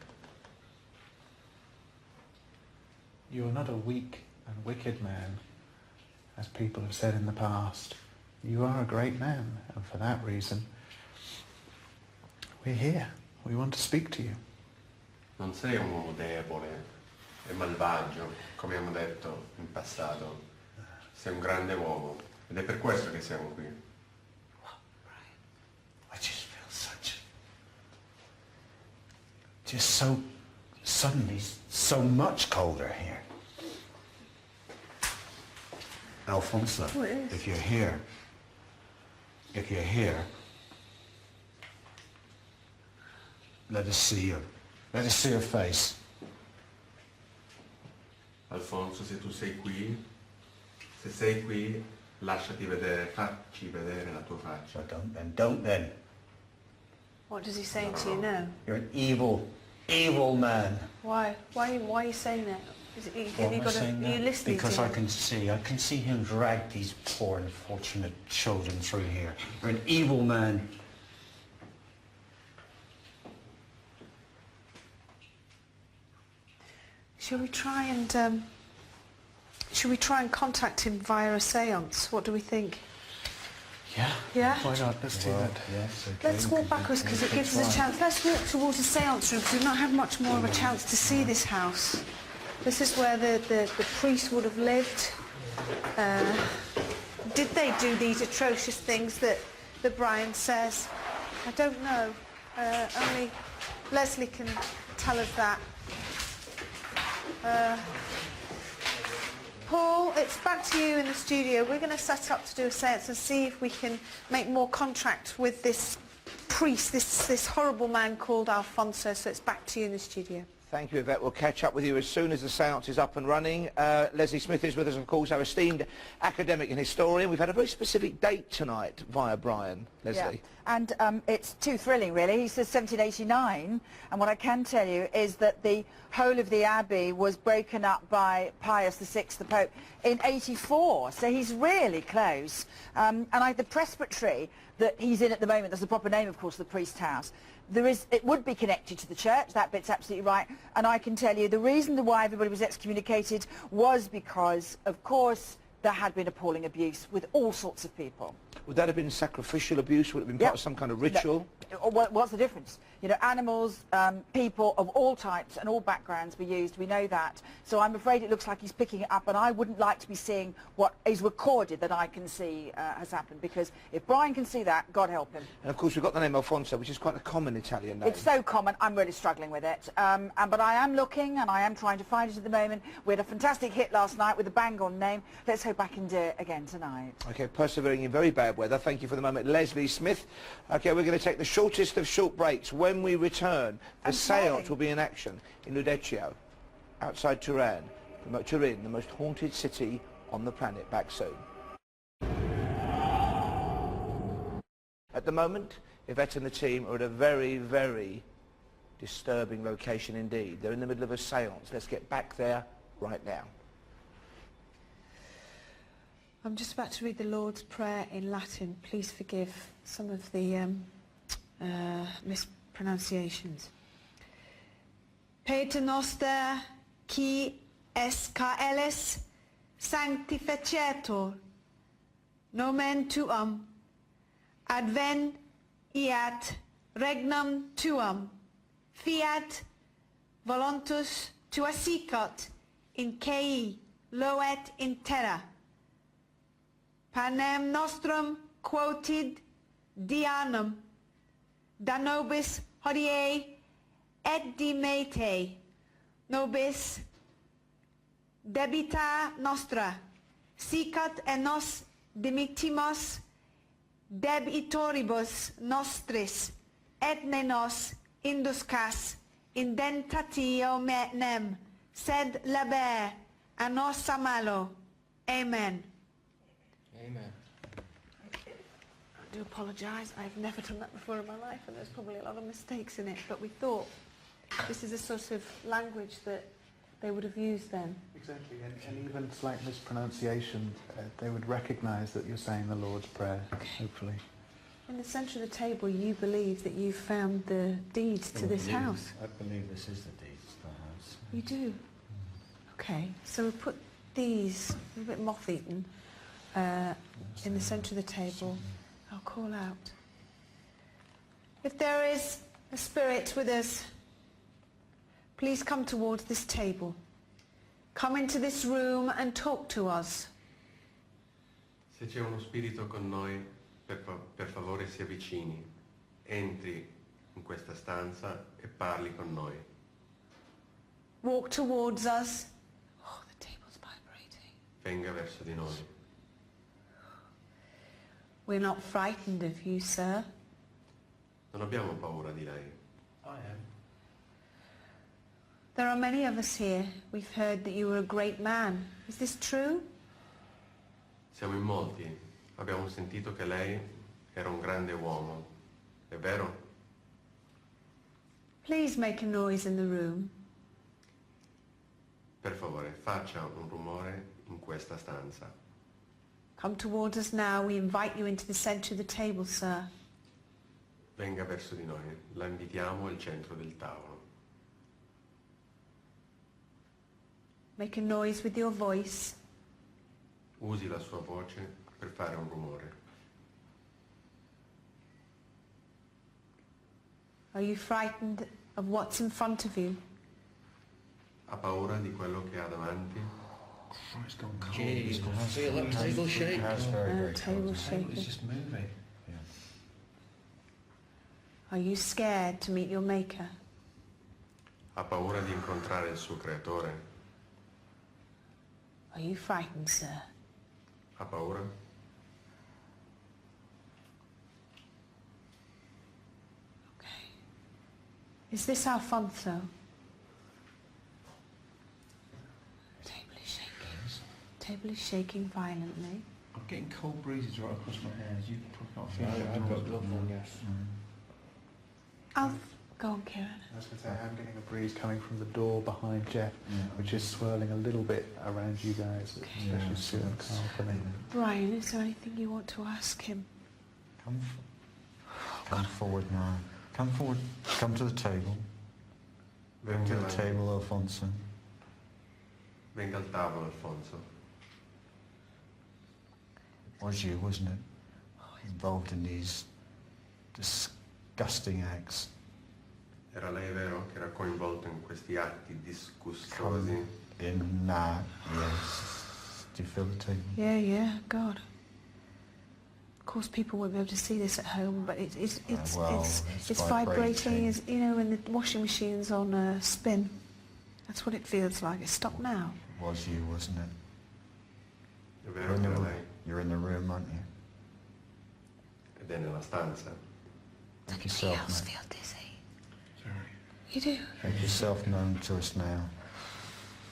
You are not a weak and wicked man, as people have said in the past. You are a great man, and for that reason, we're here. We want to speak to you. Non sei un uomo debole e malvagio, come abbiamo detto in passato. Sei un grande uomo ed è per questo che siamo qui. I just feel just so suddenly so much colder here. Alfonso, if you're here, let us see you. Let us see your face. Alfonso, se tu sei qui, se sei qui, lasciati vedere, facci vedere la tua faccia. Don't then. What does he say to you now? You're an evil man. Why? Why are you saying that? Why am I saying Are you that? listening Because to I him? can see him drag these poor unfortunate children through here. You're an evil man. Shall we try and contact him via a séance? What do we think? Yeah. Yeah? Why not? Let's do that. Yes, okay. Let's walk backwards because it gives us a chance. Let's walk towards the séance room because we've not had much more of a chance to see this house. This is where the priest would have lived. Did they do these atrocious things that Brian says? I don't know. Only Leslie can tell us that. Paul, it's back to you in the studio. We're going to set up to do a séance and see if we can make more contact with this priest, this horrible man called Alfonso. So it's back to you in the studio. Thank you, Yvette. We'll catch up with you as soon as the séance is up and running. Leslie Smith is with us, of course, our esteemed academic and historian. We've had a very specific date tonight via Brian, Leslie. Yeah. And it's too thrilling, really. He says 1789, and what I can tell you is that the whole of the Abbey was broken up by Pius VI, the Pope, in 84, so he's really close. And the presbytery that he's in at the moment, there's the proper name, of course, the priest's house. It would be connected to the church, that bit's absolutely right, and I can tell you the reason why everybody was excommunicated was because, of course, there had been appalling abuse with all sorts of people. Would that have been sacrificial abuse? Would it have been part of some kind of ritual? No. What's the difference? You know, animals, people of all types and all backgrounds were used, we know that. So I'm afraid it looks like he's picking it up, and I wouldn't like to be seeing what is recorded that I can see has happened, because if Brian can see that, God help him. And of course we've got the name Alfonso, which is quite a common Italian name. It's so common, I'm really struggling with it. But I am looking, and I am trying to find it at the moment. We had a fantastic hit last night with a bang-on name. Let's hope I can do it again tonight. Okay, persevering in very bad weather. Thank you for the moment, Leslie Smith. Okay, we're going to take the shortest of short breaks. When we return, the séance will be in action in Ludecchio, outside Turin, the most haunted city on the planet. Back soon. At the moment, Yvette and the team are at a very, very disturbing location indeed. They're in the middle of a séance. Let's get back there right now. I'm just about to read the Lord's Prayer in Latin. Please forgive some of the mispronunciations. Pater noster, qui es caelis, sanctificetur, nomen tuum, adveniat regnum tuum, fiat voluntas tua sicut in cei loet in terra. Panem nostrum quotidianum da nobis hodie et dimete, nobis debita nostra, sicut et nos dimittimos debitoribus nostris, et ne nos induscas in tentatio nem, Sed laber, a nos amalo. Amen. Amen. I do apologise. I've never done that before in my life, and there's probably a lot of mistakes in it, but we thought this is a sort of language that they would have used then. Exactly, and even slight mispronunciation, they would recognise that you're saying the Lord's Prayer, hopefully. In the centre of the table, you believe that you've found the deeds to this house. I believe this is the deeds to the house. You do? Okay, so we'll put these, a little bit moth-eaten, in the centre of the table. I'll call out. If there is a spirit with us, please come towards this table. Come into this room and talk to us. Se c'è uno spirito con noi, per favore si avvicini, entri in questa stanza e parli con noi. Walk towards us. Oh, the table's vibrating. Venga verso di noi. We're not frightened of you, sir. Non abbiamo paura di lei. I am. There are many of us here. We've heard that you were a great man. Is this true? Siamo in molti. Abbiamo sentito che lei era un grande uomo. È vero? Please make a noise in the room. Per favore, faccia un rumore in questa stanza. Come towards us now. We invite you into the centre of the table, sir. Venga verso di noi. La invitiamo al centro del tavolo. Make a noise with your voice. Usi la sua voce per fare un rumore. Are you frightened of what's in front of you? Ha paura di quello che ha davanti? It's gone cold. Jeez, feel that table shake. That's very Table cold. shaking. It's just moving. Are you scared to meet your maker? Ha paura di incontrare il suo creatore? Are you frightened, sir? Ha paura? Okay. Is this Alfonso? Table is shaking. Table is shaking violently. I'm getting cold breezes right across my hands. You probably can't feel it. I've got glove on, yes. Go on, Kieran. I was going to say, I'm getting a breeze coming from the door behind Jeff, which is swirling a little bit around you guys, especially Sue and Carl for me. Brian, is there anything you want to ask him? Come forward now. Come forward. Come to the table. Come to the table, Alfonso. Venga al tavolo, Alfonso. It was you, wasn't it? Involved in these disgusting acts. Era lei, vero, che era coinvolto in questi atti disgustosi? In that, yes. Do you feel the table? Yeah, God. Of course, people won't be able to see this at home, but it's vibrating, as you know, when the washing machine's on a spin. That's what it feels like. It's stopped now. It was you, wasn't it? È vero che era lei? You're in the room, aren't you? Ed è nella stanza. Make yourself else known. feel dizzy. You do? Make yourself known to us now.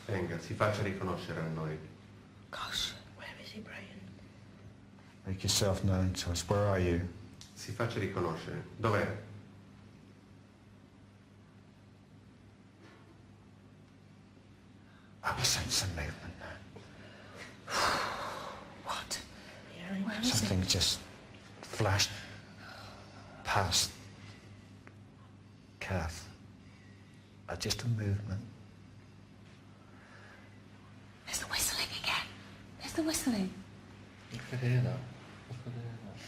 Venga, si faccia riconoscere a noi. Gosh. Where is he, Brian? Make yourself known to us. Where are you? Si faccia riconoscere. Dov'è? I sense some movement now. What? Hearing. Where is it? Something just flashed past Kath. Just a movement. There's the whistling again. There's the whistling. You could hear that. You could hear that.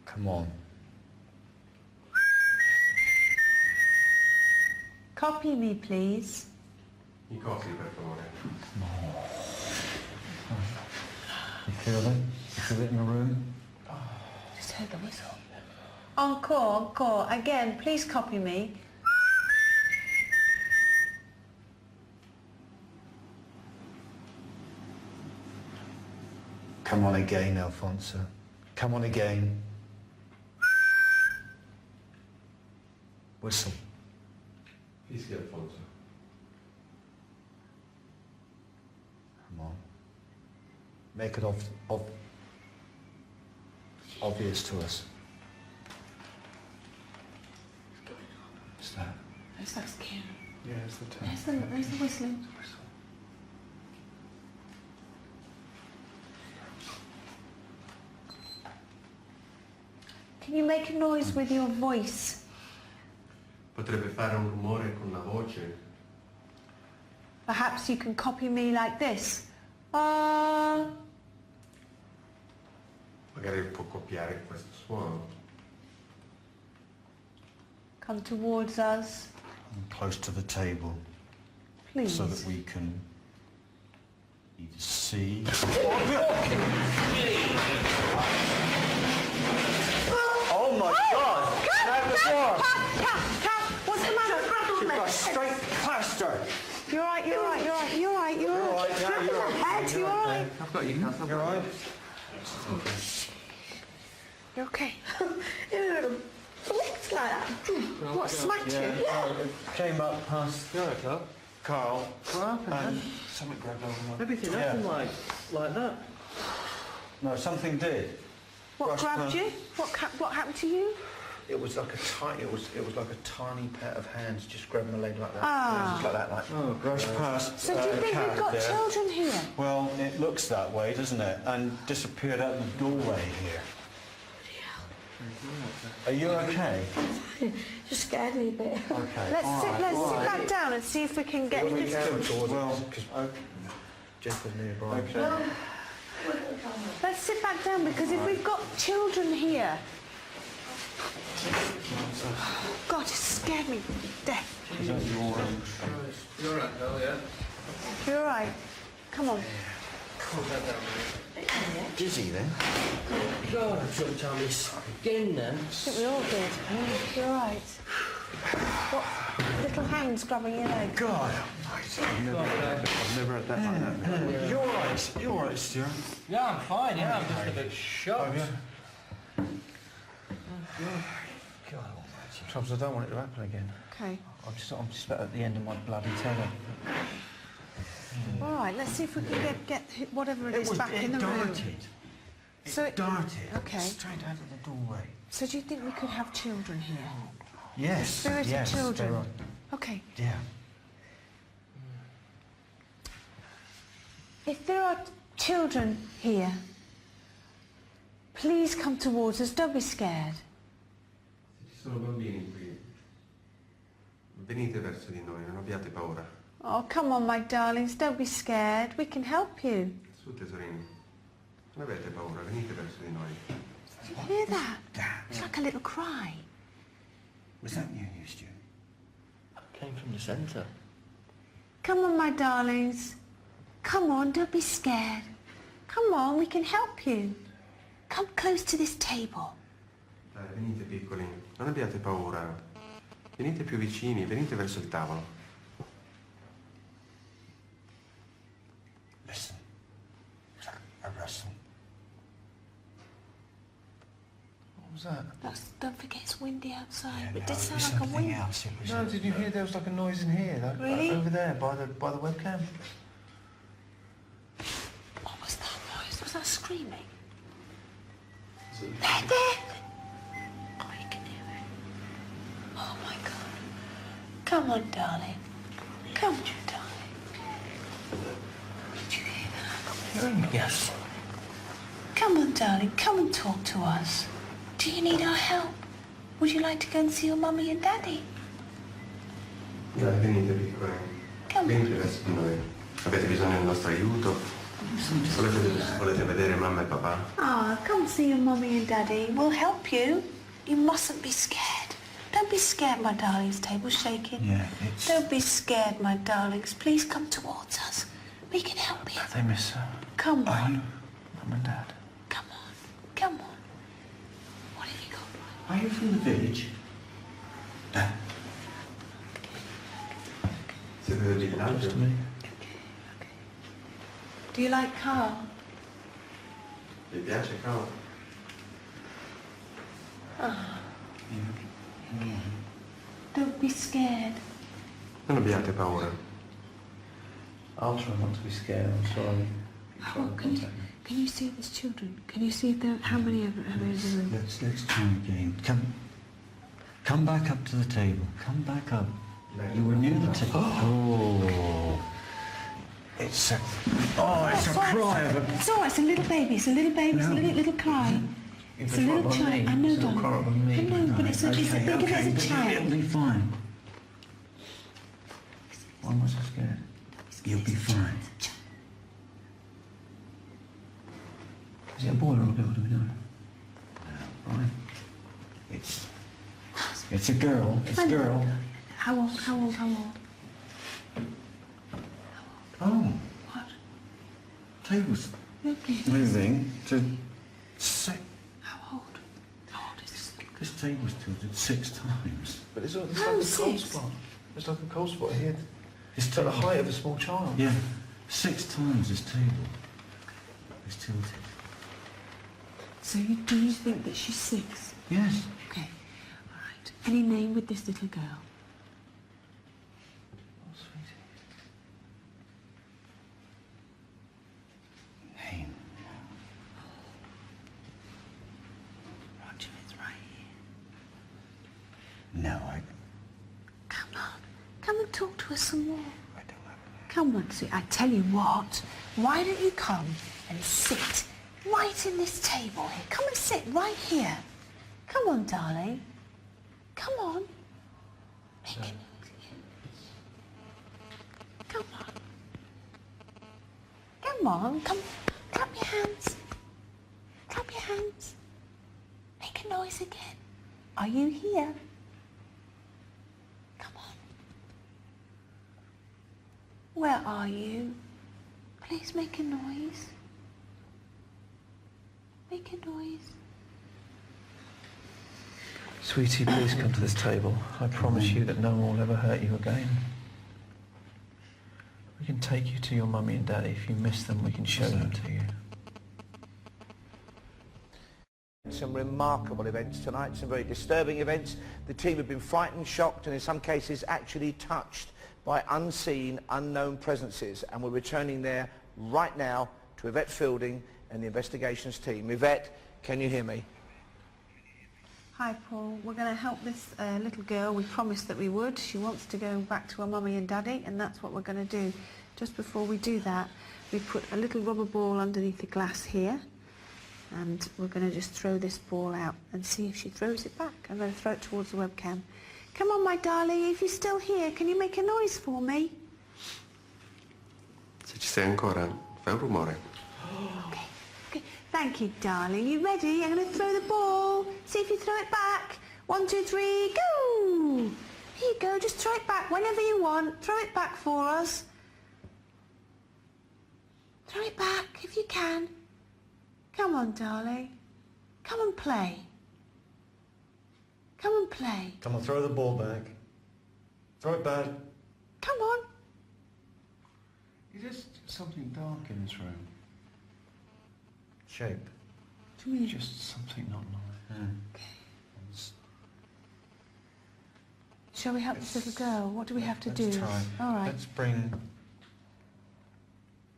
Come on. Copy me, please. Mi copi, per favore. You feel it? You feel it in the room? Just heard the whistle. Encore. Again, please copy me. Come on again, Alfonso. Come on again. Whistle. Fischia, Alfonso. make it obvious to us. What's that? Where's that scary? Yeah, it's the tent. There's the whistling. Can you make a noise with your voice? Potrebbe fare un rumore con la voce. Perhaps you can copy me like this. Magari può copiare questo suono. Come towards us, Close to the table. please. So that we can either see... Oh my God! Cat, what's the matter? You've got straight plaster! You're right. You're all right, yeah, you're all right. Head, you're all right. I've got you, Kath. You're all right? You're okay. What's like that? What, smacked you? Came up past Carl. What happened? And something grabbed over my... Everything Yeah. happened like that. No, something did. What Brushed grabbed past- you? What happened to you? It was like a tiny, it was like a tiny pair of hands just grabbing my leg like that. Ah. Just like that, like. Oh, brushed past So do you think Cat we've got there. children here? Well, it looks that way, doesn't it? And disappeared out the doorway here. Are you okay? Just scared me a bit. Okay. Let's sit back down and see if we can get this. Well, Jeff was nearby. okay. Let's sit back down because if we've got children here. God, it scared me to death. Is that your... You're right, though, yeah? You're all right. Come on. Dizzy then? God, I jumped on my skin then. I think we all did. You're all right. What little hands grabbing your leg? God! I've never had that like that. You're all right, Stuart. Yeah, I'm fine, yeah, I'm just a bit shocked. God, troubles, I don't want it to happen again. Okay. I'm just about at the end of my bloody tether. All right. Let's see if we can get whatever it is back in the room. So it darted. Okay. Straight out of the doorway. So do you think we could have children here? Yes. Spirit yes, of children. they're on. Okay. Yeah. If there are children here, please come towards us. Don't be scared. Se ci sono bambini qui, venite verso di noi, non abbiate paura. Oh, come on, my darlings. Don't be scared. We can help you. Su, tesorini. Non avete paura, venite verso di noi. Did you hear that? It's like a little cry. Was that you, Stuart? Came from the centre. Come on, my darlings. Come on, don't be scared. Come on, we can help you. Come close to this table. Dai, venite piccoli, non abbiate paura. Venite più vicini, venite verso il tavolo. Listen. A rustle. What was that? Don't forget it's windy outside. Yeah, It did no, sound it was like a something wind. else. It was No, did you hear there was like a noise in here? Like, Really? over there, by the webcam. What was that noise? Was that screaming? Sì. There! Oh, you can hear it. Oh, my God. Come on, darling. Come on, darling. Did you hear that? Hearing? Yes. Come on, darling. Come and talk to us. Do you need our help? Would you like to go and see your mummy and daddy? Dai, venite piccoli. Come Venite verso di noi. Avete bisogno del nostro aiuto? Volete vedere mamma e papà? Ah, come see your mummy and daddy. We'll help you. You mustn't be scared. Don't be scared, my darlings. Table's shaking. Yeah, it's... Don't be scared, my darlings. Please come towards us. We can help you. They miss her. Come Are on. you, Mum and Dad. Come on. Come on. What have you got? are you from the village? No. Siete del villaggio? Do you like Carl? Vi piace Carl? Don't be scared. Non abbiate paura. I'll try not to be scared, I'm sorry. Oh, Can you see if there's children? Can you see if there, how many of them are in the room? Let's try again. Come back up to the table. Come back up. You were near the table. Oh. It's a cry of a... It's all right, it's a little baby, it's a little baby, it's a little cry. It's a little child. I know, darling. I know, but it's a think of it as a child. It'll be fine. Why am I so scared? You'll be fine. Is it a boy or a girl, do we know? No, right. It's a girl. It's a girl. How old? Oh. What? Table's Lovely. moving to 6. How old is this? This table's tilted 6 times. But it's like a cold spot. It's like a cold spot here. It's at the height of a small child. Yeah. 6 times this table is tilted. So do you think that she's 6? Yes. Okay. All right. Any name with this little girl? Oh, sweetie. Name. Roger, it's right here. No, I Come on. Come and talk to us some more. don't have a name. Come on, see. I tell you what. Why don't you come and sit right in this table here? Come and sit right here. Come on, darling. Come on. Make it easy. Come on. Come on. Come. Clap your hands. Clap your hands. Make a noise again. Are you here? Come on. Where are you? Please make a noise. Make a noise. Sweetie, please come to this table. I promise you that no one will ever hurt you again. We can take you to your mummy and daddy. If you miss them, we can show them to you. Some remarkable events tonight, some very disturbing events. The team have been frightened, shocked, and in some cases actually touched by unseen, unknown presences. And we're returning there right now to Yvette Fielding and the investigations team. Yvette, can you hear me? Hi Paul, we're going to help this little girl. We promised that we would. She wants to go back to her mummy and daddy, and that's what we're going to do. Just before we do that, we put a little rubber ball underneath the glass here, and we're going to just throw this ball out and see if she throws it back. I'm going to throw it towards the webcam. Come on, my darling, if you're still here, can you make a noise for me? Se ci sei ancora, fai un rumore. Okay. Thank you, darling. You ready? I'm going to throw the ball. See if you throw it back. 1, 2, 3, go! Here you go. Just throw it back whenever you want. Throw it back for us. Throw it back if you can. Come on, darling. Come and play. Come and play. Come on, throw the ball back. Throw it back. Come on. There's something dark in this room. Shape. To me. Just something not nice. Okay. Shall we help this little girl? What do we have to do? Let's try. All right. Let's bring...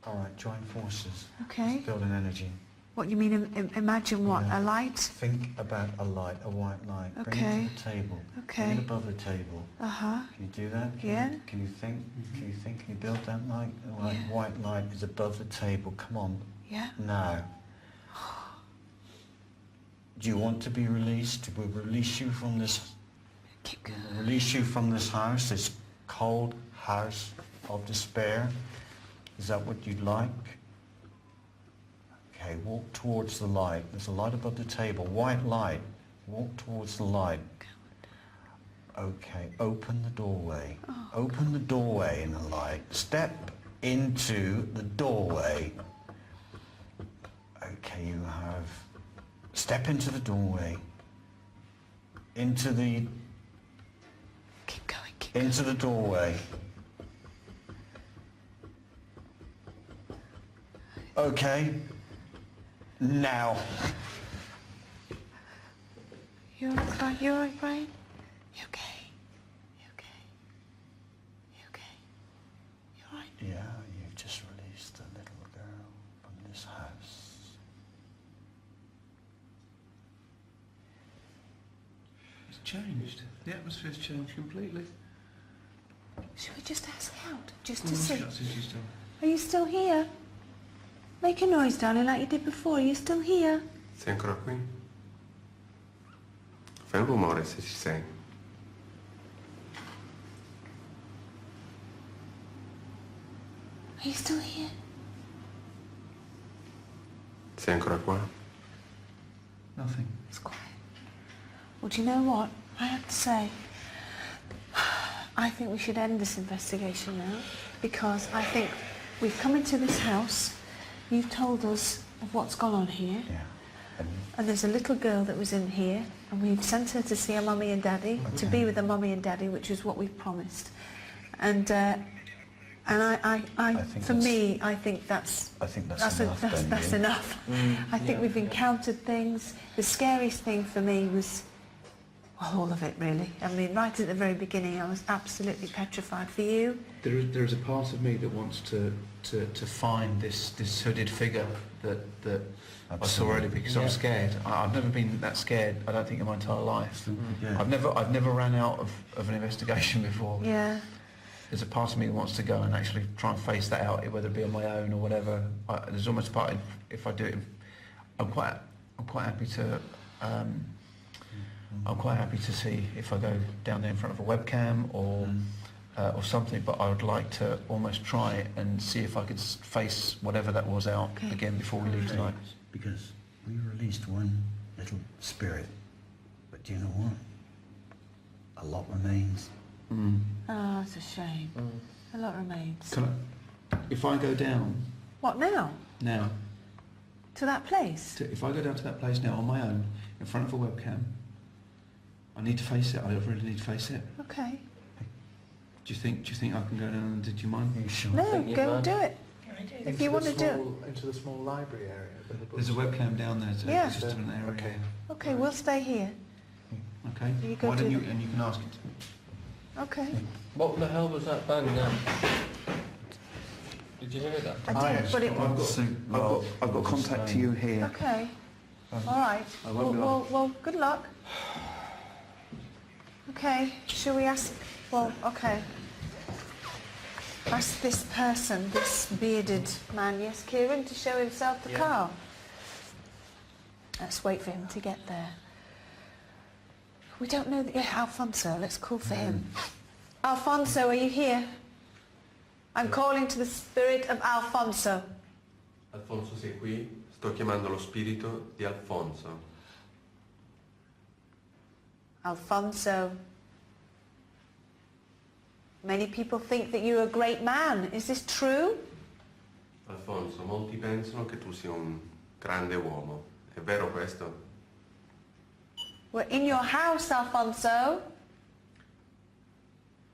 All right, join forces. Okay. Let's build an energy. What you mean? Imagine what? Yeah. A light? Think about a light, a white light. Bring Okay. it to the table. Okay. Bring it above the table. Uh-huh. Can you do that? Yeah. Can you think? Can you think? Can you build that light? The white light is above the table. Come on. Yeah. Now. Do you want to be released? We'll release you from this. Keep going. We'll release you from this house, this cold house of despair. Is that what you'd like? Okay, walk towards the light. There's a light above the table. White light. Walk towards the light. Okay, open the doorway. Oh, open the doorway in the light. Step into the doorway. Okay, you have... Step into the doorway. Into the... Keep going. Into the doorway. Okay. Now. You all right? You all right, Brian? You okay? You okay? You okay? You all right? Yeah, you've just released a little girl from this house. changed. The atmosphere's changed completely. Should we just ask out, just to see? Since you still... Are you still here? Make a noise, darling, like you did before. Are you still here? Sei ancora qui? Fai un rumore se ci sei. Are you still here? Sei ancora qua? Nothing. It's quiet. Well, do you know what? I have to say, I think we should end this investigation now, because I think we've come into this house, you've told us of what's gone on here, and there's a little girl that was in here, and we've sent her to see her mummy and daddy, to be with her mummy and daddy, which is what we've promised. And I for me, I think that's enough. Enough. I think we've encountered things. The scariest thing for me was, well, all of it really. I mean, right at the very beginning, I was absolutely petrified. For you? There is a part of me that wants to find this hooded figure that I saw earlier, because I'm scared. I've never been that scared, I don't think, in my entire life. I've never ran out of an investigation before. Yeah. There's a part of me that wants to go and actually try and face that out, whether it be on my own or whatever. There's almost a part, if I do it, I'm quite happy to. I'm quite happy to see if I go down there in front of a webcam or something. But I would like to almost try it and see if I could face whatever that was out again before we leave tonight. Because we released one little spirit, but do you know what? A lot remains. Oh, it's a shame. A lot remains. If I go down What now? now, To that place? if I go down to that place now on my own in front of a webcam, I need to face it. I really need to face it. Okay. Do you think I can go down? Did you mind? Sure. No, go and do it. If you want to do it. Into the small library area. There's a webcam down there. Yeah. It's just an area. Okay, we'll stay here. Okay. You go Why do don't you? that. And you can ask it. Okay. What the hell was that bang now? Did you hear that? I did, but it... I've got contact to you here. Okay. All right. I won't be long. Well, good luck. Okay. Shall we ask... Well, okay. Ask this person, this bearded man, yes, Kieran, to show himself the car. Let's wait for him to get there. We don't know... Alfonso, let's call for him. Alfonso, are you here? I'm calling to the spirit of Alfonso. Alfonso, sei qui? Sto chiamando lo spirito di Alfonso. Alfonso. Many people think that you're a great man. Is this true? Alfonso, molti pensano che tu sia un grande uomo. È vero questo? We're in your house, Alfonso.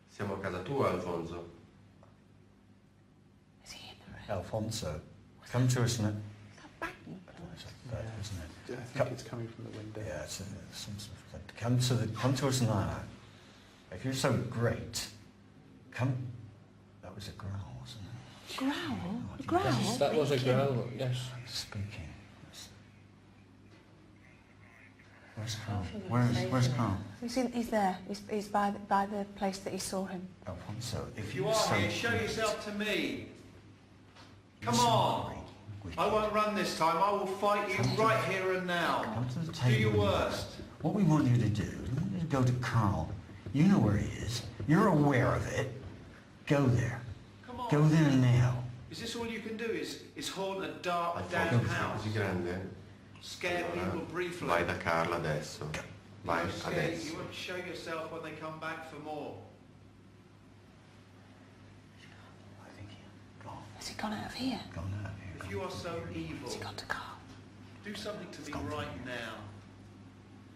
Siamo a casa tua, Alfonso. Is he in the room? Alfonso, come to us now. I think it's coming from the window. Yeah, it's some sort of... Come to us now. If you're so great, come... That was a growl, wasn't it? Growl? A growl? Yes, that was a growl, yes. Speaking. Where's Carl? Where's Carl? He's there. He's by the place that he saw him. Alfonso, if You are here, show yourself to me. Come on. I won't run this time. I will fight you right here and now. Come to the Do table. your worst. What we want you to do, we want you to go to Carl. You know where he is. You're aware of it. Go there. Come on. Go there now. Is this all you can do? Is haunt a dark, damn Alfonso, sei house? così grande? Scare people briefly. Vai da Carla adesso. Vai You adesso. won't show yourself when they come back for more. I think he's gone. Has he gone out of here? Gone out of here. If you are so evil, Has he gone to Carl? do something to me right now.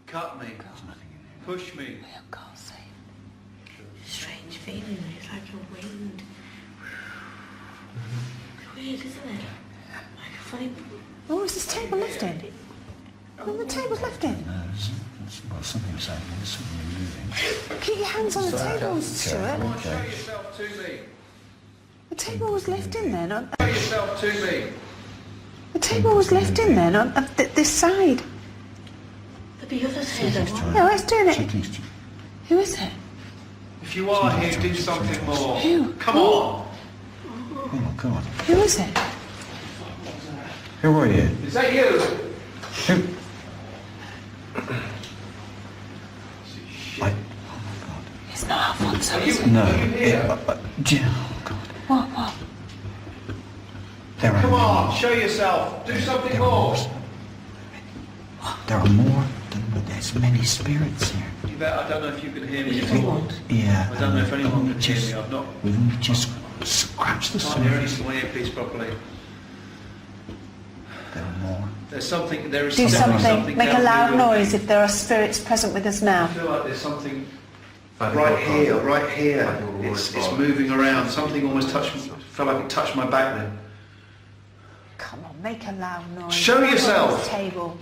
Cut me. There's nothing in here. Push me. I hope Carl's safe. Strange feeling, it's like a wind. It's weird, isn't it? Like a funny... Oh, is this table left in? Oh, the table's left in. Well, something's happening. There's something moving. Keep your hands on the table, Stuart. Come on, show yourself to me. The table was left in then. Show yourself to me. The table was left in then on this side. But the others here, though. Yeah, let's do it. Who is it? If you are here, do something more. Who? Come on. Come on. Who is it? Who are you? Is that you? Who? It's not Alfonso, is it? No. What? There are Come more. on, show yourself. Do something more. There are more. There's many spirits here. You bet. I don't know if you can hear me. Yeah. I don't know if anyone can hear me. I've not. We've only just scratched the Can't hear surface. anything my earpiece properly. There are more. There's something. There is Do something. something. Make a down loud here. noise if there are spirits present with us now. I feel like there's something right here, right here. It's moving around. Something almost touched me. Felt like it touched my back then. Come on, make a loud noise. Show yourself. On this table.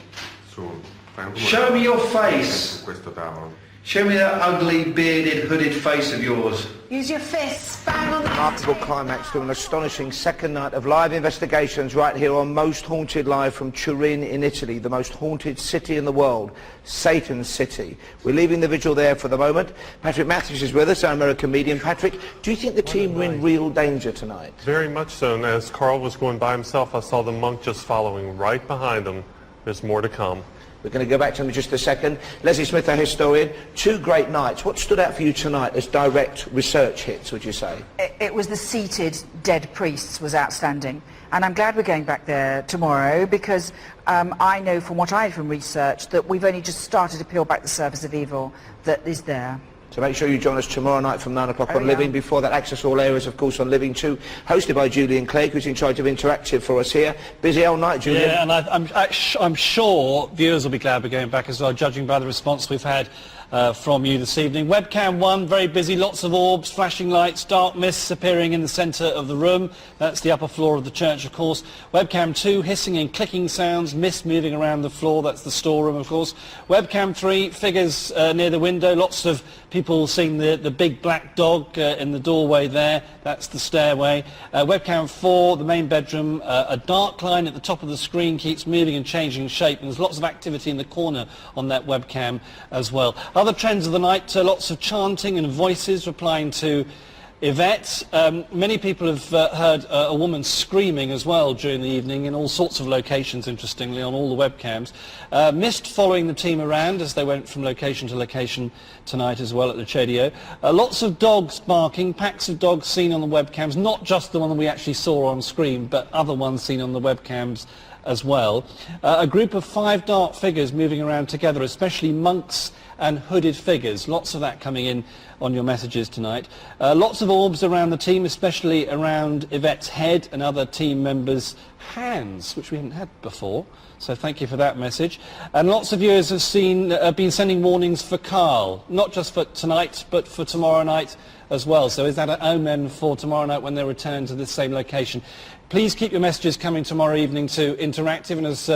Su, fai un rumore. Show me your face. Su questo tavolo. Show me that ugly, bearded, hooded face of yours. Use your fists. Bang on the Remarkable climax to an astonishing second night of live investigations right here on Most Haunted Live from Turin in Italy, the most haunted city in the world, Satan's City. We're leaving the vigil there for the moment. Patrick Matthews is with us, our American medium. Patrick, do you think the team were in real danger tonight? Very much so, and as Carl was going by himself, I saw the monk just following right behind him. There's more to come. We're going to go back to him in just a second. Leslie Smith, our historian. 2 great nights. What stood out for you tonight as direct research hits, would you say? It was the seated dead priests was outstanding. And I'm glad we're going back there tomorrow because I know from what I had from research that we've only just started to peel back the surface of evil that is there. So make sure you join us tomorrow night from 9 o'clock on Living. Before that, Access All Areas, of course, on Living 2, hosted by Julian Clegg, who's in charge of interactive for us here. Busy all night, Julian. Yeah, and I'm sure viewers will be glad we're going back as well, judging by the response we've had from you this evening. Webcam 1, very busy, lots of orbs, flashing lights, dark mists appearing in the centre of the room. That's the upper floor of the church, of course. Webcam 2, hissing and clicking sounds, mist moving around the floor. That's the storeroom, of course. Webcam 3, figures near the window, lots of people seeing the big black dog in the doorway there. That's the stairway. Webcam 4, the main bedroom, a dark line at the top of the screen keeps moving and changing shape, and there's lots of activity in the corner on that webcam as well. Other trends of the night, lots of chanting and voices replying to Yvette. Many people have heard a woman screaming as well during the evening in all sorts of locations, interestingly, on all the webcams. Mist following the team around as they went from location to location tonight as well at the Cedio. Lots of dogs barking, packs of dogs seen on the webcams, not just the one that we actually saw on screen, but other ones seen on the webcams as well. A group of 5 dark figures moving around together, especially monks and hooded figures. Lots of that coming in on your messages tonight. Lots of orbs around the team, especially around Yvette's head and other team members' hands, which we haven't had before. So thank you for that message. And lots of viewers have been sending warnings for Carl, not just for tonight, but for tomorrow night as well. So is that an omen for tomorrow night when they return to this same location? Please keep your messages coming tomorrow evening to Interactive, and as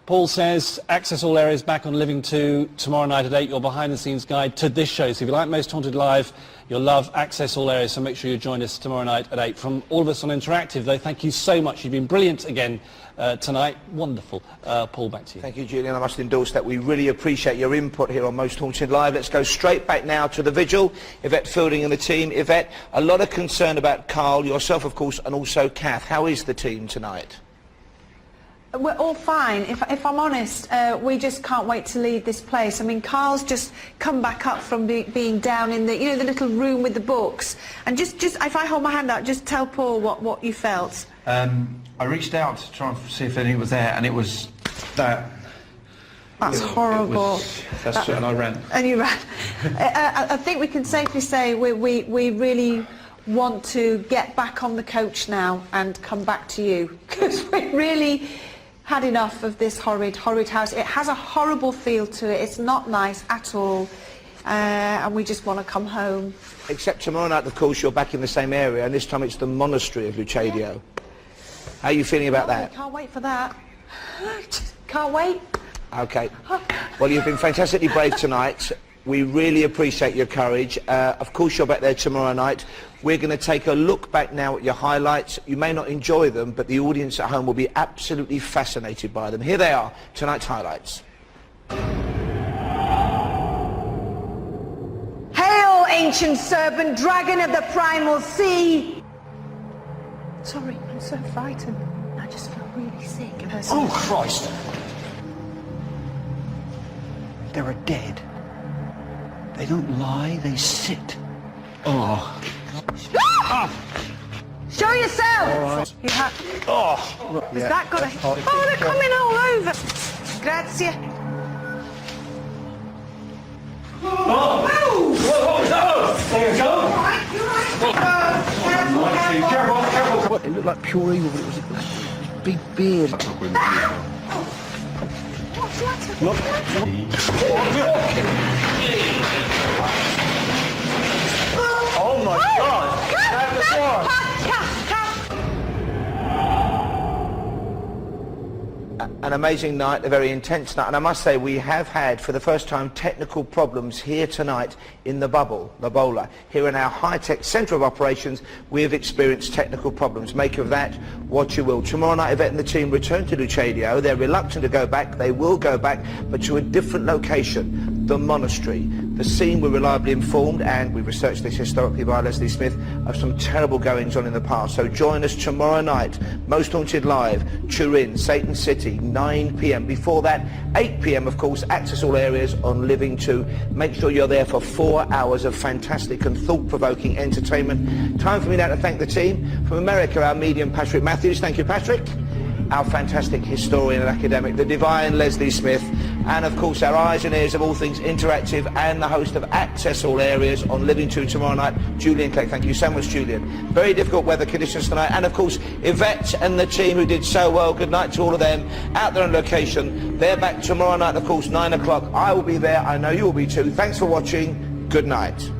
Paul says, Access All Areas back on Living 2 tomorrow night at 8, your behind-the-scenes guide to this show. So if you like Most Haunted Live, you'll love Access All Areas, so make sure you join us tomorrow night at 8. From all of us on Interactive, though, thank you so much. You've been brilliant again tonight. Wonderful. Paul, back to you. Thank you, Julian. I must endorse that. We really appreciate your input here on Most Haunted Live. Let's go straight back now to the vigil. Yvette Fielding and the team. Yvette, a lot of concern about Carl, yourself, of course, and also Kath. How is the team tonight? We're all fine. If I'm honest, we just can't wait to leave this place. I mean, Carl's just come back up from being down in the, you know, the little room with the books. And just if I hold my hand out, just tell Paul what you felt. I reached out to try and see if anything was there, and it was that. That's horrible. And I ran. And you ran. I think we can safely say we really want to get back on the coach now and come back to you, because we really had enough of this horrid house. It has a horrible feel to it. It's not nice at all, and we just want to come home. Except tomorrow night, of course, you're back in the same area, and this time it's the monastery of Lucadio. Yeah. How are you feeling about that? Can't wait for that. Can't wait. Okay. Well, you've been fantastically brave tonight. We really appreciate your courage. Of course, you're back there tomorrow night. We're going to take a look back now at your highlights. You may not enjoy them, but the audience at home will be absolutely fascinated by them. Here they are, tonight's highlights. ancient serpent, dragon of the primal sea. Sorry, I'm so frightened. I just feel really sick. Oh, Christ! They're dead. They don't lie, they sit. Oh. Show yourself! Right. You have... Oh! Has that got a... Oh, they're coming all over. Grazie. Oh! What was that? There you go. Careful, careful. It looked like pure evil, but it was a big beard. What's the Oh my God! That was wrong. An amazing night, a very intense night, and I must say we have had for the first time technical problems here tonight in the bubble, the bowler. Here in our high-tech centre of operations we have experienced technical problems. Make of that what you will. Tomorrow night Yvette and the team return to Luchadio. They're reluctant to go back, they will go back, but to a different location, the monastery. The scene, we're reliably informed, and we researched this historically by Leslie Smith, of some terrible goings on in the past. So join us tomorrow night, Most Haunted Live, Turin, Satan City, 9 p.m. Before that, 8 p.m. of course, access all areas on Living 2. Make sure you're there for 4 hours of fantastic and thought-provoking entertainment. Time for me now to thank the team. From America, our medium Patrick Matthews. Thank you, Patrick. Our fantastic historian and academic, the divine Leslie Smith, and of course our eyes and ears of all things interactive and the host of Access All Areas on Living 2 tomorrow night, Julian Clegg. Thank you so much, Julian. Very difficult weather conditions tonight, and of course Yvette and the team who did so well. Good night to all of them out there on location. They're back tomorrow night, of course, 9 o'clock. I will be there. I know you will be too. Thanks for watching. Good night.